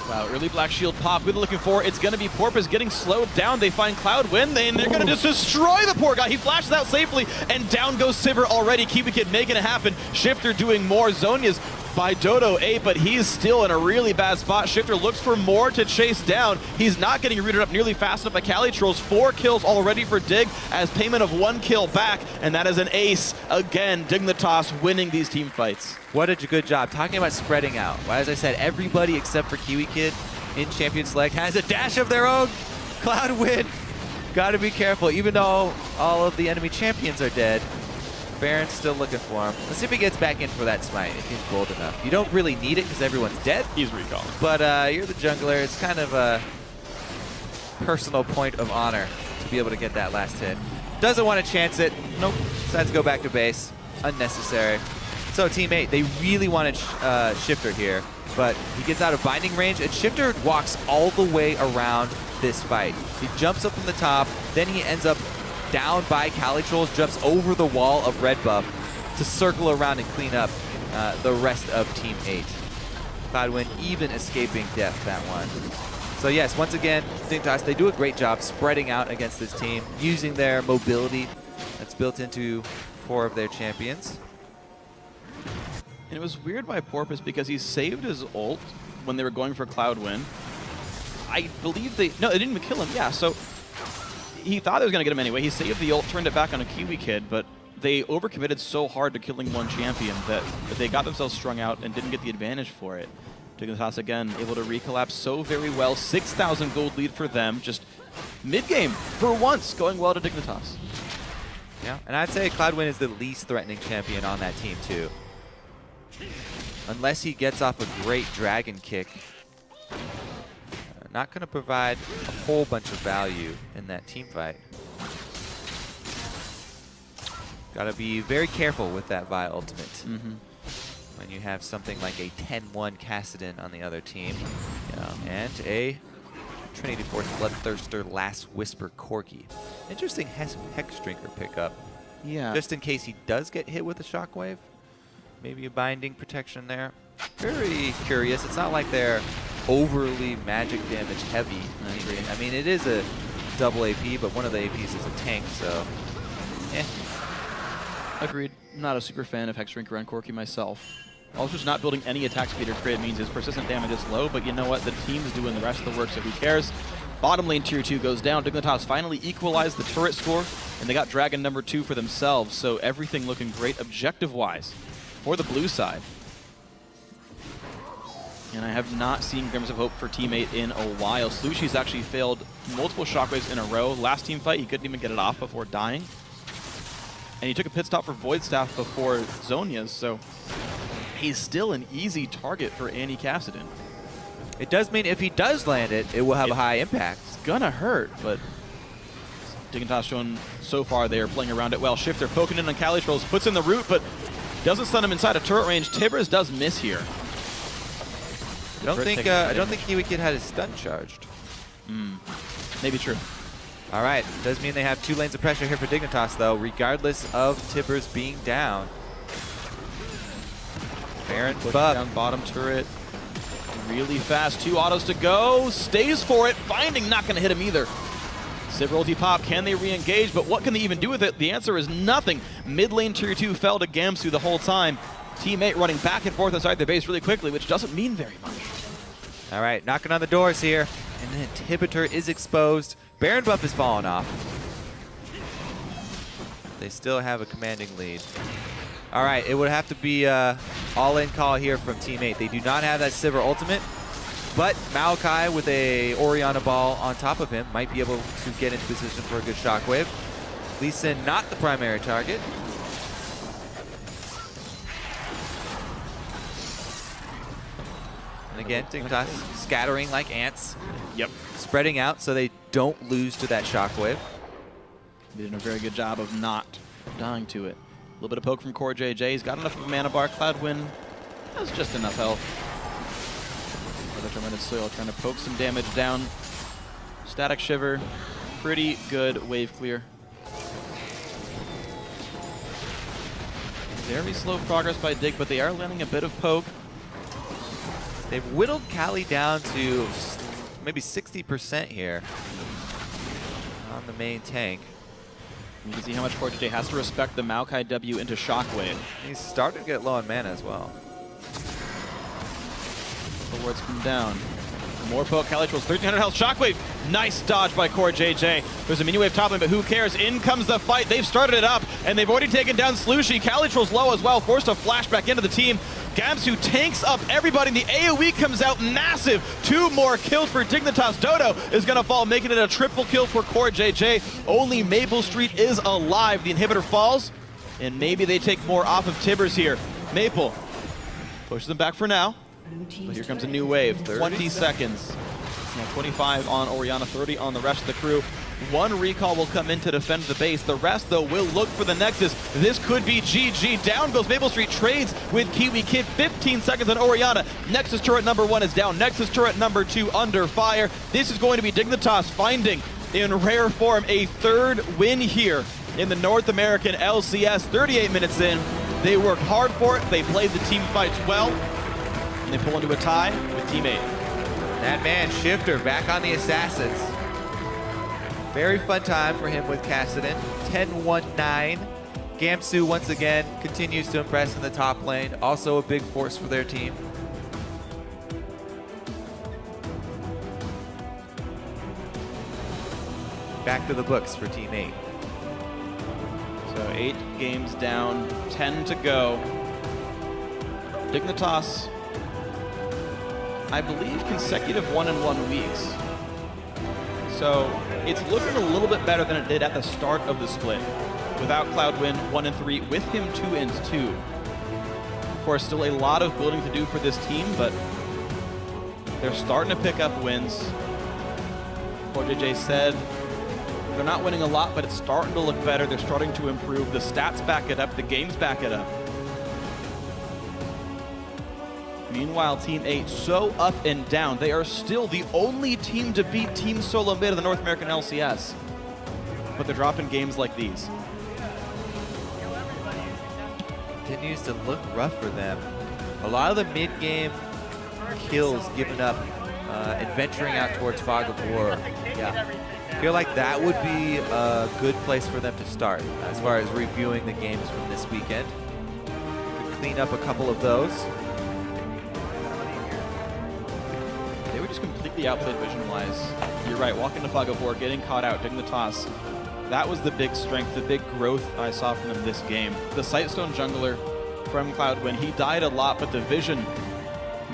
Wow, early Black Shield pop. We're looking for it's going to be Porpoise getting slowed down. They find Cloud Wind, and they're going to just destroy the poor guy. He flashes out safely, and down goes Sivir already. Kiwi Kid making it happen. Shifter doing more. Zonya's by Dodo 8, but he's still in a really bad spot. Shifter looks for more to chase down. He's not getting rooted up nearly fast enough by Cali Trolls. 4 kills already for Dig as payment of 1 kill back, and that is an ace. Again, Dignitas winning these team fights. What a good job. Talking about spreading out. Well, as I said, everybody except for Kiwi Kid in Champion Select has a dash of their own. Cloud Wind. Got to be careful. Even though all of the enemy champions are dead, Baron's still looking for him. Let's see if he gets back in for that smite, if he's bold enough. You don't really need it because everyone's dead. He's recalling. But you're the jungler. It's kind of a personal point of honor to be able to get that last hit. Doesn't want to chance it. Nope. Decides to go back to base. Unnecessary. So Team 8, they really wanted Shifter here, but he gets out of binding range, and Shifter walks all the way around this fight. He jumps up from the top, then he ends up down by Cali Trolls, jumps over the wall of red buff to circle around and clean up the rest of Team 8. Cloudwind even escaping death that one. So yes, once again, Dignitas, they do a great job spreading out against this team, using their mobility that's built into 4 of their champions. And it was weird by Porpoise because he saved his ult when they were going for Cloud Wind. I believe no, they didn't even kill him. Yeah, so he thought they was going to get him anyway. He saved the ult, turned it back on a Kiwi Kid, but they overcommitted so hard to killing one champion that they got themselves strung out and didn't get the advantage for it. Dignitas, again, able to recollapse so very well. 6,000 gold lead for them, just mid-game, for once, going well to Dignitas. Yeah, and I'd say Cloudwind is the least threatening champion on that team, too. Unless he gets off a great dragon kick. Not going to provide a whole bunch of value in that team fight. Got to be very careful with that Vi ultimate. When you have something like a 10-1 Kassadin on the other team. And a Trinity Force Bloodthirster Last Whisper Corki. Interesting Hex Drinker pickup. Yeah. Just in case he does get hit with a shockwave. Maybe a binding protection there. Very curious. It's not like they're overly magic damage heavy. I mean, it is a double AP, but one of the APs is a tank, so Agreed. Not a super fan of Hex Drinker on Corki myself. Also, just not building any attack speed or crit means his persistent damage is low, but you know what? The team's doing the rest of the work, so who cares? Bottom lane tier 2 goes down. Dignitas finally equalized the turret score, and they got Dragon number 2 for themselves, so everything looking great objective-wise for the blue side. And I have not seen Glimmers of Hope for Team 8 in a while. Slushi's actually failed multiple shockwaves in a row. Last team fight, he couldn't even get it off before dying. And he took a pit stop for Void Staff before Zhonya's, so he's still an easy target for Andy Cassidy. It does mean if he does land it, it will have a high impact. It's gonna hurt, but Dignitas showing so far they are playing around it well. Shifter poking in on Calitrolls, puts in the root, but doesn't stun him inside of turret range. Tibbers does miss here. I don't think Kiwi Kid had his stun charged. Maybe true. All right, does mean they have 2 lanes of pressure here for Dignitas, though, regardless of Tibbers being down. Baron Push buff. down bottom turret. Really fast, 2 autos to go. Stays for it. Binding not going to hit him either. Civ ulti pop, can they re-engage? But what can they even do with it? The answer is nothing. Mid lane tier 2 fell to Gamsu the whole time. Teammate running back and forth inside their base really quickly, which doesn't mean very much. All right, knocking on the doors here. And then Inhibitor is exposed. Baron buff is falling off. They still have a commanding lead. All right, it would have to be all-in call here from Team 8. They do not have that Sivir ultimate, but Maokai with a Orianna ball on top of him might be able to get into position for a good shockwave. Lee Sin not the primary target. And again, Dignitas scattering like ants. Yep. Spreading out so they don't lose to that shockwave. They did a very good job of not dying to it. A little bit of poke from Core JJ. He's got enough of a mana bar. Cloudwind has just enough health. Another Tormented Soil trying to poke some damage down. Static Shiver. Pretty good wave clear. Very slow progress by Dig, but they are landing a bit of poke. They've whittled Kali down to maybe 60% here on the main tank. You can see how much Core JJ has to respect the Maokai W into Shockwave. He's starting to get low on mana as well. The wards come down. More poke, Calitrolls, 1300 health, Shockwave. Nice dodge by Core JJ. There's a mini wave top lane, but who cares? In comes the fight. They've started it up, and they've already taken down Slushy. Calitrolls low as well, forced to flash back into the team. Gamsu tanks up everybody. The AoE comes out massive. 2 more kills for Dignitas. Dodo is going to fall, making it a triple kill for Core JJ. Only Maple Street is alive. The inhibitor falls, and maybe they take more off of Tibbers here. Maple pushes them back for now. But here comes a new wave. 20 seconds. Now 25 on Orianna, 30 on the rest of the crew. 1 recall will come in to defend the base. The rest, though, will look for the Nexus. This could be GG. Down goes Maple Street, trades with Kiwi Kid. 15 seconds on Orianna. Nexus turret number 1 is down. Nexus turret number 2 under fire. This is going to be Dignitas finding, in rare form, a 3rd win here in the North American LCS. 38 minutes in. They worked hard for it. They played the team fights well. And they pull into a tie with Team 8. That man, Shifter, back on the Assassins. Very fun time for him with Cassidy. 10-1-9. Gamsu, once again, continues to impress in the top lane. Also a big force for their team. Back to the books for Team 8. So 8 games down, 10 to go. Dignitas, I believe, consecutive 1-1 weeks. So it's looking a little bit better than it did at the start of the split. Without Cloudwind, 1-3, with him 2-2. Of course, still a lot of building to do for this team, but they're starting to pick up wins. Core JJ said they're not winning a lot, but it's starting to look better. They're starting to improve. The stats back it up. The games back it up. Meanwhile, Team 8 so up and down. They are still the only team to beat Team Solo Mid in the North American LCS. But they're dropping games like these. Continues to look rough for them. A lot of the mid-game kills given up and venturing out towards Fog of War. Yeah. I feel like that would be a good place for them to start as far as reviewing the games from this weekend. Could clean up a couple of those. They were just completely outplayed vision-wise. You're right, walking to Fog of War, getting caught out, Dignitas. That was the big strength, the big growth I saw from them this game. The Sightstone jungler from Cloudwind, he died a lot, but the vision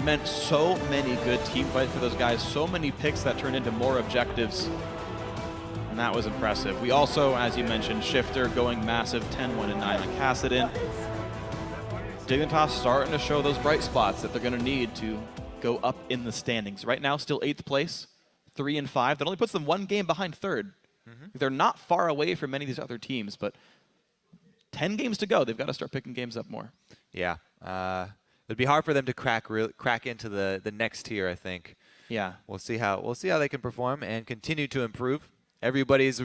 meant so many good team fights for those guys, so many picks that turned into more objectives. and that was impressive. We also, as you mentioned, Shifter going massive 10-1 and 9 on Kassadin. Dignitas starting to show those bright spots that they're going to need to go up in the standings. Right now, still 8th place, 3 and 5. That only puts them 1 game behind 3rd. They're not far away from many of these other teams, but 10 games to go. They've got to start picking games up more. Yeah. It'd be hard for them to crack into the next tier, I think. Yeah. We'll see how they can perform and continue to improve. Everybody's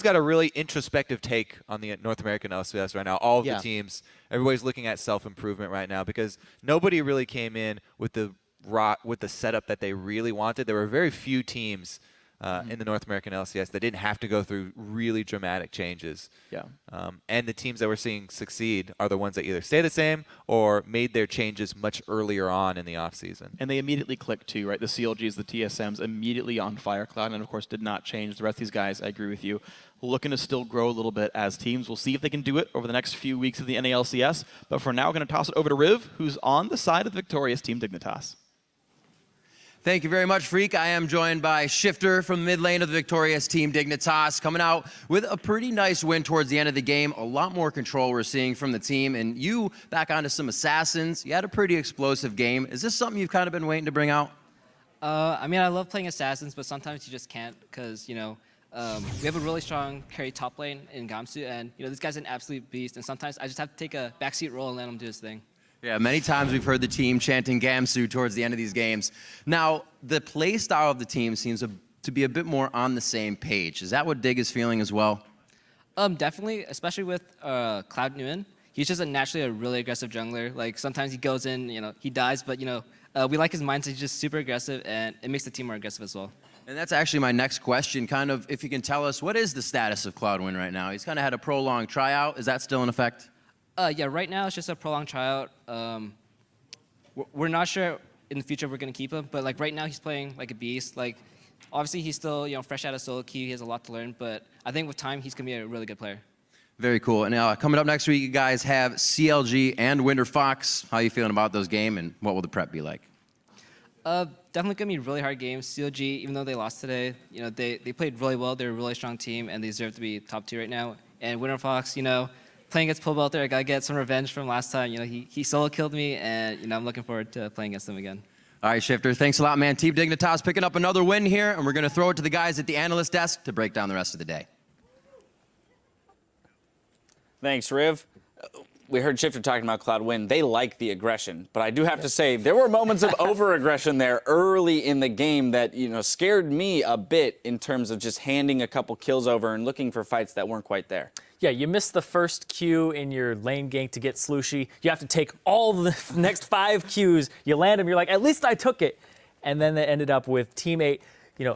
got a really introspective take on the North American LCS right now. All of the teams, everybody's looking at self-improvement right now because nobody really came in with the setup that they really wanted. There were very few teams in the North American LCS that didn't have to go through really dramatic changes. Yeah. And the teams that we're seeing succeed are the ones that either stay the same or made their changes much earlier on in the offseason. And they immediately clicked too, right? The CLGs, the TSMs, immediately on fire. Cloud9, and of course, did not change. The rest of these guys, I agree with you, looking to still grow a little bit as teams. We'll see if they can do it over the next few weeks of the NALCS. But for now, we're going to toss it over to Riv, who's on the side of the victorious Team Dignitas. Thank you very much, Freak. I am joined by Shifter from the mid lane of the victorious Team Dignitas, coming out with a pretty nice win towards the end of the game. A lot more control we're seeing from the team. And you, back onto some Assassins, you had a pretty explosive game. Is this something you've kind of been waiting to bring out? I mean, I love playing Assassins, but sometimes you just can't because, we have a really strong carry top lane in Gamsu, and, this guy's an absolute beast, and sometimes I just have to take a backseat role and let him do his thing. Yeah, many times we've heard the team chanting Gamsu towards the end of these games. Now, the play style of the team seems to be a bit more on the same page. Is that what Dig is feeling as well? Definitely, especially with Cloud9. He's just naturally a really aggressive jungler. Like, sometimes he goes in, he dies, but, we like his mindset. He's just super aggressive, and it makes the team more aggressive as well. And that's actually my next question, kind of, if you can tell us, what is the status of Cloud9 right now? He's kind of had a prolonged tryout. Is that still in effect? Yeah, right now it's just a prolonged tryout. We're not sure in the future we're going to keep him, but right now he's playing like a beast. Obviously he's still fresh out of solo queue. He has a lot to learn, but I think with time he's going to be a really good player. Very cool. And coming up next week, you guys have CLG and Winter Fox. How are you feeling about those games, and what will the prep be like? Definitely going to be really hard games. CLG, even though they lost today, they played really well. They're a really strong team, and they deserve to be top 2 right now. And Winter Fox, playing against Pull Belter, I gotta get some revenge from last time. He solo killed me, and I'm looking forward to playing against him again. All right, Shifter, thanks a lot, man. Team Dignitas picking up another win here, and we're gonna throw it to the guys at the analyst desk to break down the rest of the day. Thanks, Riv. We heard Shifter talking about Cloud9. They like the aggression, but I do have to say there were moments of over-aggression there early in the game that scared me a bit in terms of just handing a couple kills over and looking for fights that weren't quite there. Yeah, you missed the first Q in your lane gank to get Slushy. You have to take all the next 5 Qs. You land them, you're like, at least I took it. And then they ended up with Team 8,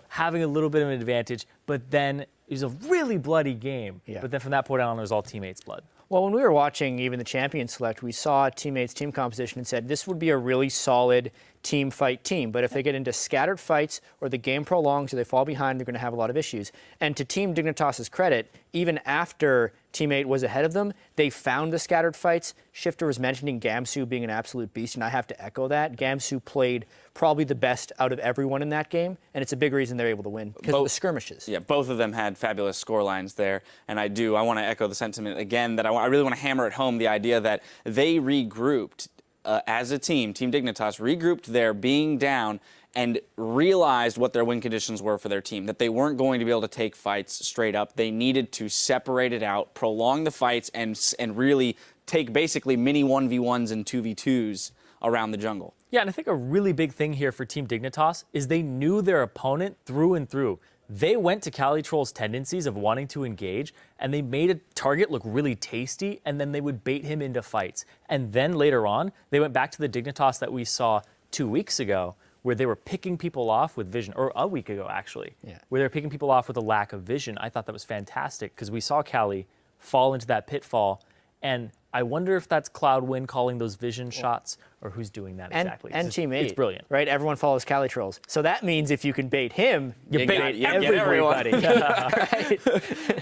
having a little bit of an advantage, but then it was a really bloody game. Yeah. But then from that point on, it was all Team 8's blood. Well, when we were watching even the champion select, we saw teammates' team composition and said this would be a really solid team fight team. But if they get into scattered fights or the game prolongs or they fall behind, they're going to have a lot of issues. And to Team Dignitas' credit, even after Team 8 was ahead of them, they found the scattered fights. Shifter was mentioning Gamsu being an absolute beast, and I have to echo that. Gamsu played probably the best out of everyone in that game, and it's a big reason they're able to win because of the skirmishes. Yeah, both of them had fabulous score lines there, and I want to echo the sentiment again that I really want to hammer at home the idea that they regrouped as a team. Team Dignitas regrouped there being down and realized what their win conditions were for their team, that they weren't going to be able to take fights straight up. They needed to separate it out, prolong the fights, and really take basically mini 1v1s and 2v2s around the jungle. Yeah, and I think a really big thing here for Team Dignitas is they knew their opponent through and through. They went to Calitroll's tendencies of wanting to engage, and they made a target look really tasty, and then they would bait him into fights. And then later on, they went back to the Dignitas that we saw 2 weeks ago, where they were picking people off with vision, or a week ago, actually, where they were picking people off with a lack of vision. I thought that was fantastic, because we saw Cali fall into that pitfall, and I wonder if that's Cloud9 calling those vision shots, or who's doing that exactly. And Team 8. It's brilliant. Right? Everyone follows Calitrolls. So that means if you can bait him, you bait everybody. Right?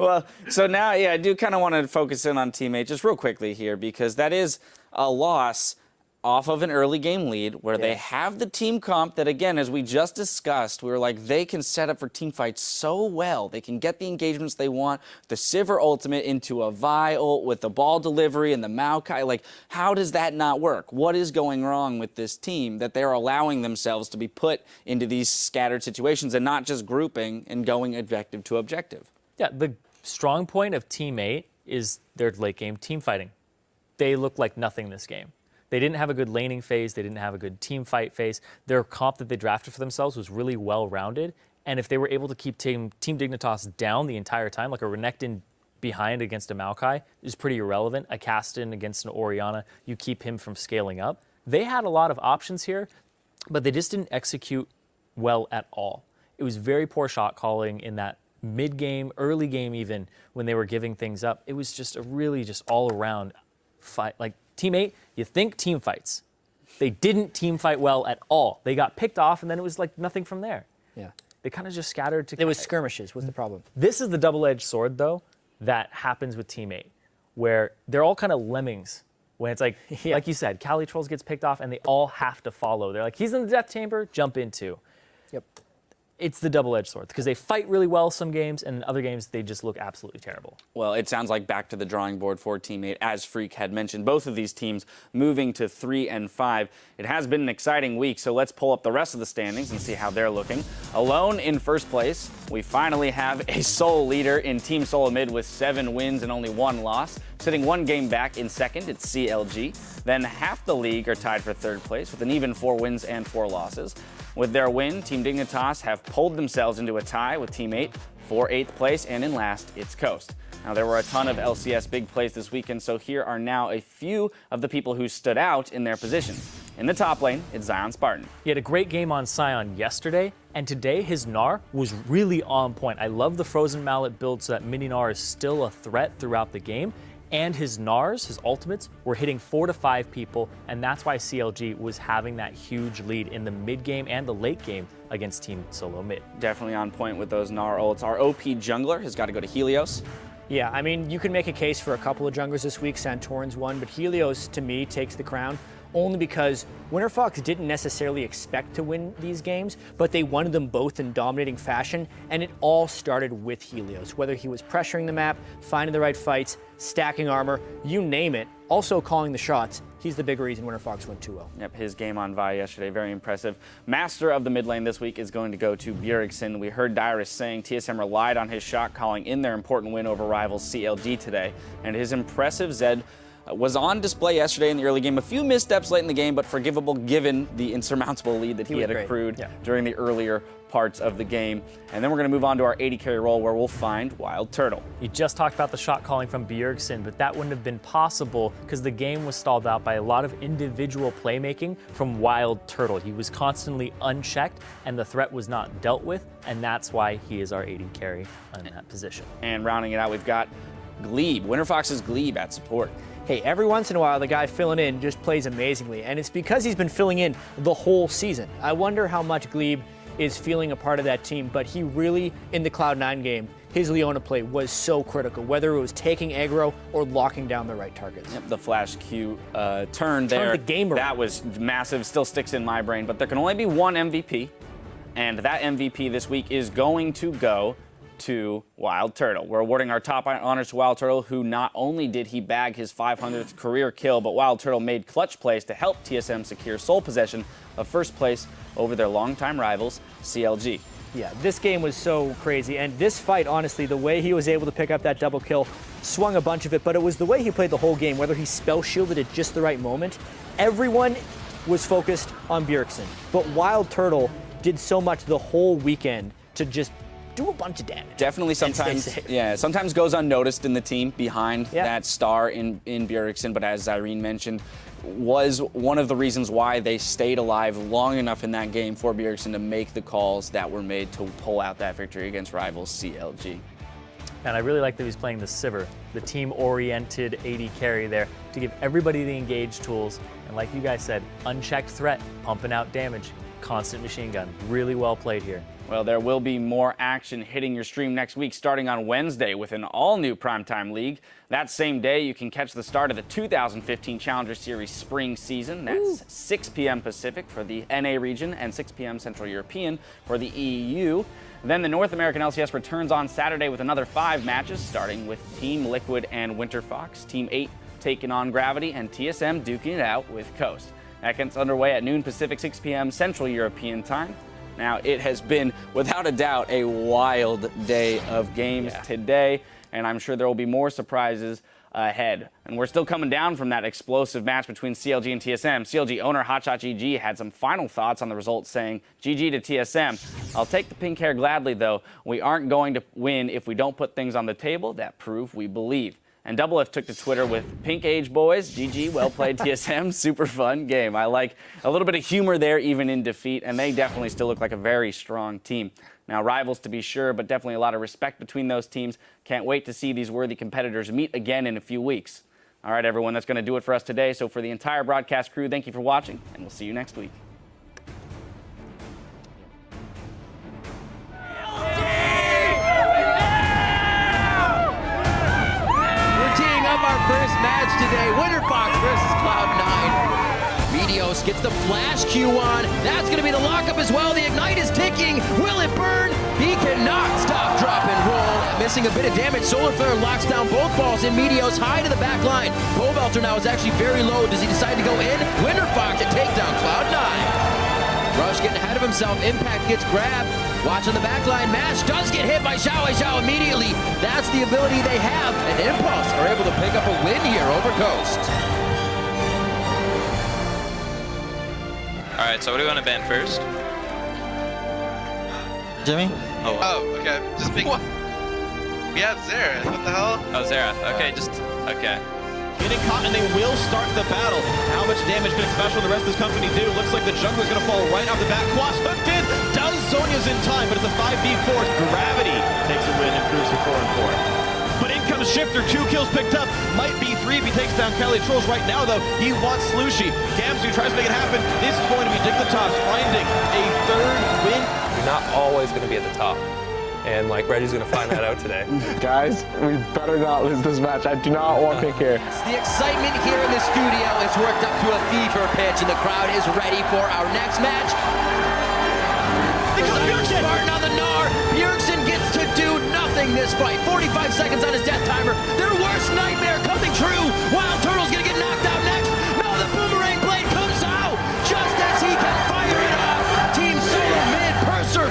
Well, so now, I do kind of want to focus in on Team 8 just real quickly here, because that is a loss off of an early game lead where they have the team comp that, again, as we just discussed, we were like, they can set up for team fights so well. They can get the engagements they want, the Sivir ultimate into a Vi ult with the ball delivery and the Maokai. Like, how does that not work? What is going wrong with this team that they're allowing themselves to be put into these scattered situations and not just grouping and going objective to objective? Yeah, the strong point of Team 8 is their late game team fighting. They look like nothing this game. They didn't have a good laning phase. They didn't have a good team fight phase. Their comp that they drafted for themselves was really well-rounded. And if they were able to keep Team Dignitas down the entire time, like a Renekton behind against a Maokai is pretty irrelevant. A Caston against an Orianna, you keep him from scaling up. They had a lot of options here, but they just didn't execute well at all. It was very poor shot calling in that mid-game, early game even, when they were giving things up. It was just a really just all-around fight. Like, Team 8, you think team fights. They didn't team fight well at all. They got picked off, and then it was like nothing from there. Yeah. They kind of just scattered to... It was skirmishes was the problem. This is the double-edged sword, though, that happens with Team 8, where they're all kind of lemmings. When it's like, like you said, Cali Trolls gets picked off, and they all have to follow. They're like, he's in the death chamber, jump into. Yep. It's the double-edged sword, because they fight really well some games, and in other games, they just look absolutely terrible. Well, it sounds like back to the drawing board for Team 8, as Freak had mentioned. Both of these teams moving to 3 and 5. It has been an exciting week, so let's pull up the rest of the standings and see how they're looking. Alone in first place, we finally have a sole leader in Team Solo Mid with 7 wins and only 1 loss. Sitting 1 game back in second, it's CLG. Then half the league are tied for third place with an even 4 wins and 4 losses. With their win, Team Dignitas have pulled themselves into a tie with Team 8 for 8th place, and in last, it's Coast. Now, there were a ton of LCS big plays this weekend, so here are now a few of the people who stood out in their positions. In the top lane, it's Zion Spartan. He had a great game on Sion yesterday, and today his Gnar was really on point. I love the Frozen Mallet build so that mini Gnar is still a threat throughout the game. And his Gnars, his ultimates, were hitting 4 to 5 people, and that's why CLG was having that huge lead in the mid game and the late game against Team Solo Mid. Definitely on point with those Gnar ults. Our OP jungler has got to go to Helios. Yeah, I mean, you can make a case for a couple of junglers this week. Santorin's one, but Helios, to me, takes the crown only because WinterFox didn't necessarily expect to win these games, but they won them both in dominating fashion, and it all started with Helios. Whether he was pressuring the map, finding the right fights, stacking armor, you name it, also calling the shots, he's the big reason WinterFox went 2-0. Yep, his game on Vi yesterday, very impressive. Master of the mid lane this week is going to go to Bjergsen. We heard Dyrus saying TSM relied on his shot calling in their important win over rivals CLG today, and his impressive Zed was on display yesterday in the early game. A few missteps late in the game, but forgivable given the insurmountable lead that he had accrued during the earlier parts of the game. And then we're going to move on to our 80 carry role where we'll find Wild Turtle. You just talked about the shot calling from Bjergsen, but that wouldn't have been possible because the game was stalled out by a lot of individual playmaking from Wild Turtle. He was constantly unchecked and the threat was not dealt with, and that's why he is our 80 carry in that position. And rounding it out, we've got Glebe, WinterFox's Glebe at support. Hey, every once in a while, the guy filling in just plays amazingly, and it's because he's been filling in the whole season. I wonder how much Glebe is feeling a part of that team, but he really, in the Cloud9 game, his Leona play was so critical, whether it was taking aggro or locking down the right targets. Yep, the flash Q turn there. Turned the game around. That was massive, still sticks in my brain, but there can only be one MVP, and that MVP this week is going to go to Wild Turtle. We're awarding our top honors to Wild Turtle, who not only did he bag his 500th career kill, but Wild Turtle made clutch plays to help TSM secure sole possession of first place over their longtime rivals, CLG. Yeah, this game was so crazy, and this fight, honestly, the way he was able to pick up that double kill, swung a bunch of it, but it was the way he played the whole game, whether he spell shielded at just the right moment. Everyone was focused on Bjergsen, but Wild Turtle did so much the whole weekend to just do a bunch of damage. Definitely sometimes goes unnoticed in the team behind that star in Bjergsen, but as Irene mentioned, was one of the reasons why they stayed alive long enough in that game for Bjergsen to make the calls that were made to pull out that victory against rivals CLG. And I really like that he's playing the Sivir, the team-oriented 80 carry there, to give everybody the engage tools. And like you guys said, unchecked threat, pumping out damage. constant machine gun. Really well played here. Well, there will be more action hitting your stream next week, starting on Wednesday with an all-new primetime league. That same day, you can catch the start of the 2015 Challenger Series spring season. That's 6 p.m. Pacific for the NA region and 6 p.m. Central European for the EU. Then the North American LCS returns on Saturday with another 5 matches, starting with Team Liquid and Winter Fox, Team 8 taking on Gravity, and TSM duking it out with Coast. That gets underway at noon Pacific, 6 p.m. Central European time. Now, it has been, without a doubt, a wild day of games today, and I'm sure there will be more surprises ahead. And we're still coming down from that explosive match between CLG and TSM. CLG owner Hotshot GG had some final thoughts on the results, saying, GG to TSM. I'll take the pink hair gladly, though. We aren't going to win if we don't put things on the table that prove we believe. And Double F took to Twitter with, Pink Age boys, GG, well played TSM, super fun game. I like a little bit of humor there even in defeat, and they definitely still look like a very strong team. Now, rivals to be sure, but definitely a lot of respect between those teams. Can't wait to see these worthy competitors meet again in a few weeks. All right, everyone, that's going to do it for us today. So for the entire broadcast crew, thank you for watching, and we'll see you next week. Our first match today, Winter Fox versus Cloud9. Meteos gets the flash Q on. That's going to be the lockup as well. The Ignite is ticking. Will it burn? He cannot stop, drop, and roll. Missing a bit of damage. Solar Flare locks down both balls in Meteos high to the back line. Belter now is actually very low. Does he decide to go in? Winter Fox to take down Cloud9. Rush getting ahead of himself. Impact gets grabbed. Watch on the back line. Mash does get hit by Xiao immediately. That's the ability they have. And Impulse are able to pick up a win here over Coast. All right, so what do we want to ban first? Jimmy? Oh, okay. Just pick. What? We have Xerath. What the hell? Oh, Xerath. Okay, okay. Getting caught, and they will start the battle. How much damage can Special and the rest of this company do? Looks like the jungler's going to fall right off the bat. Quas hooked in. Does Sonya's in time, but it's a 5v4. Gravity takes a win, improves to 4-4. But in comes Shifter. 2 kills picked up. Might be 3 if he takes down Cali Trolls right now, though. He wants Slushy. Gamsu tries to make it happen. This is going to be Dignitas finding a 3rd win. You're not always going to be at the top. And like Reddy's gonna find that out today. Guys, we better not lose this match. I do not want pink here. The excitement here in the studio is worked up to a fever pitch, and the crowd is ready for our next match. Spartan on the Gnar. Bjergsen gets to do nothing this fight. 45 seconds on his death timer. Their worst nightmare coming true. Wild Turtle's gonna get knocked out next. No, the boomerang blade comes out just as he can fire it off. Team Solo mid, Purser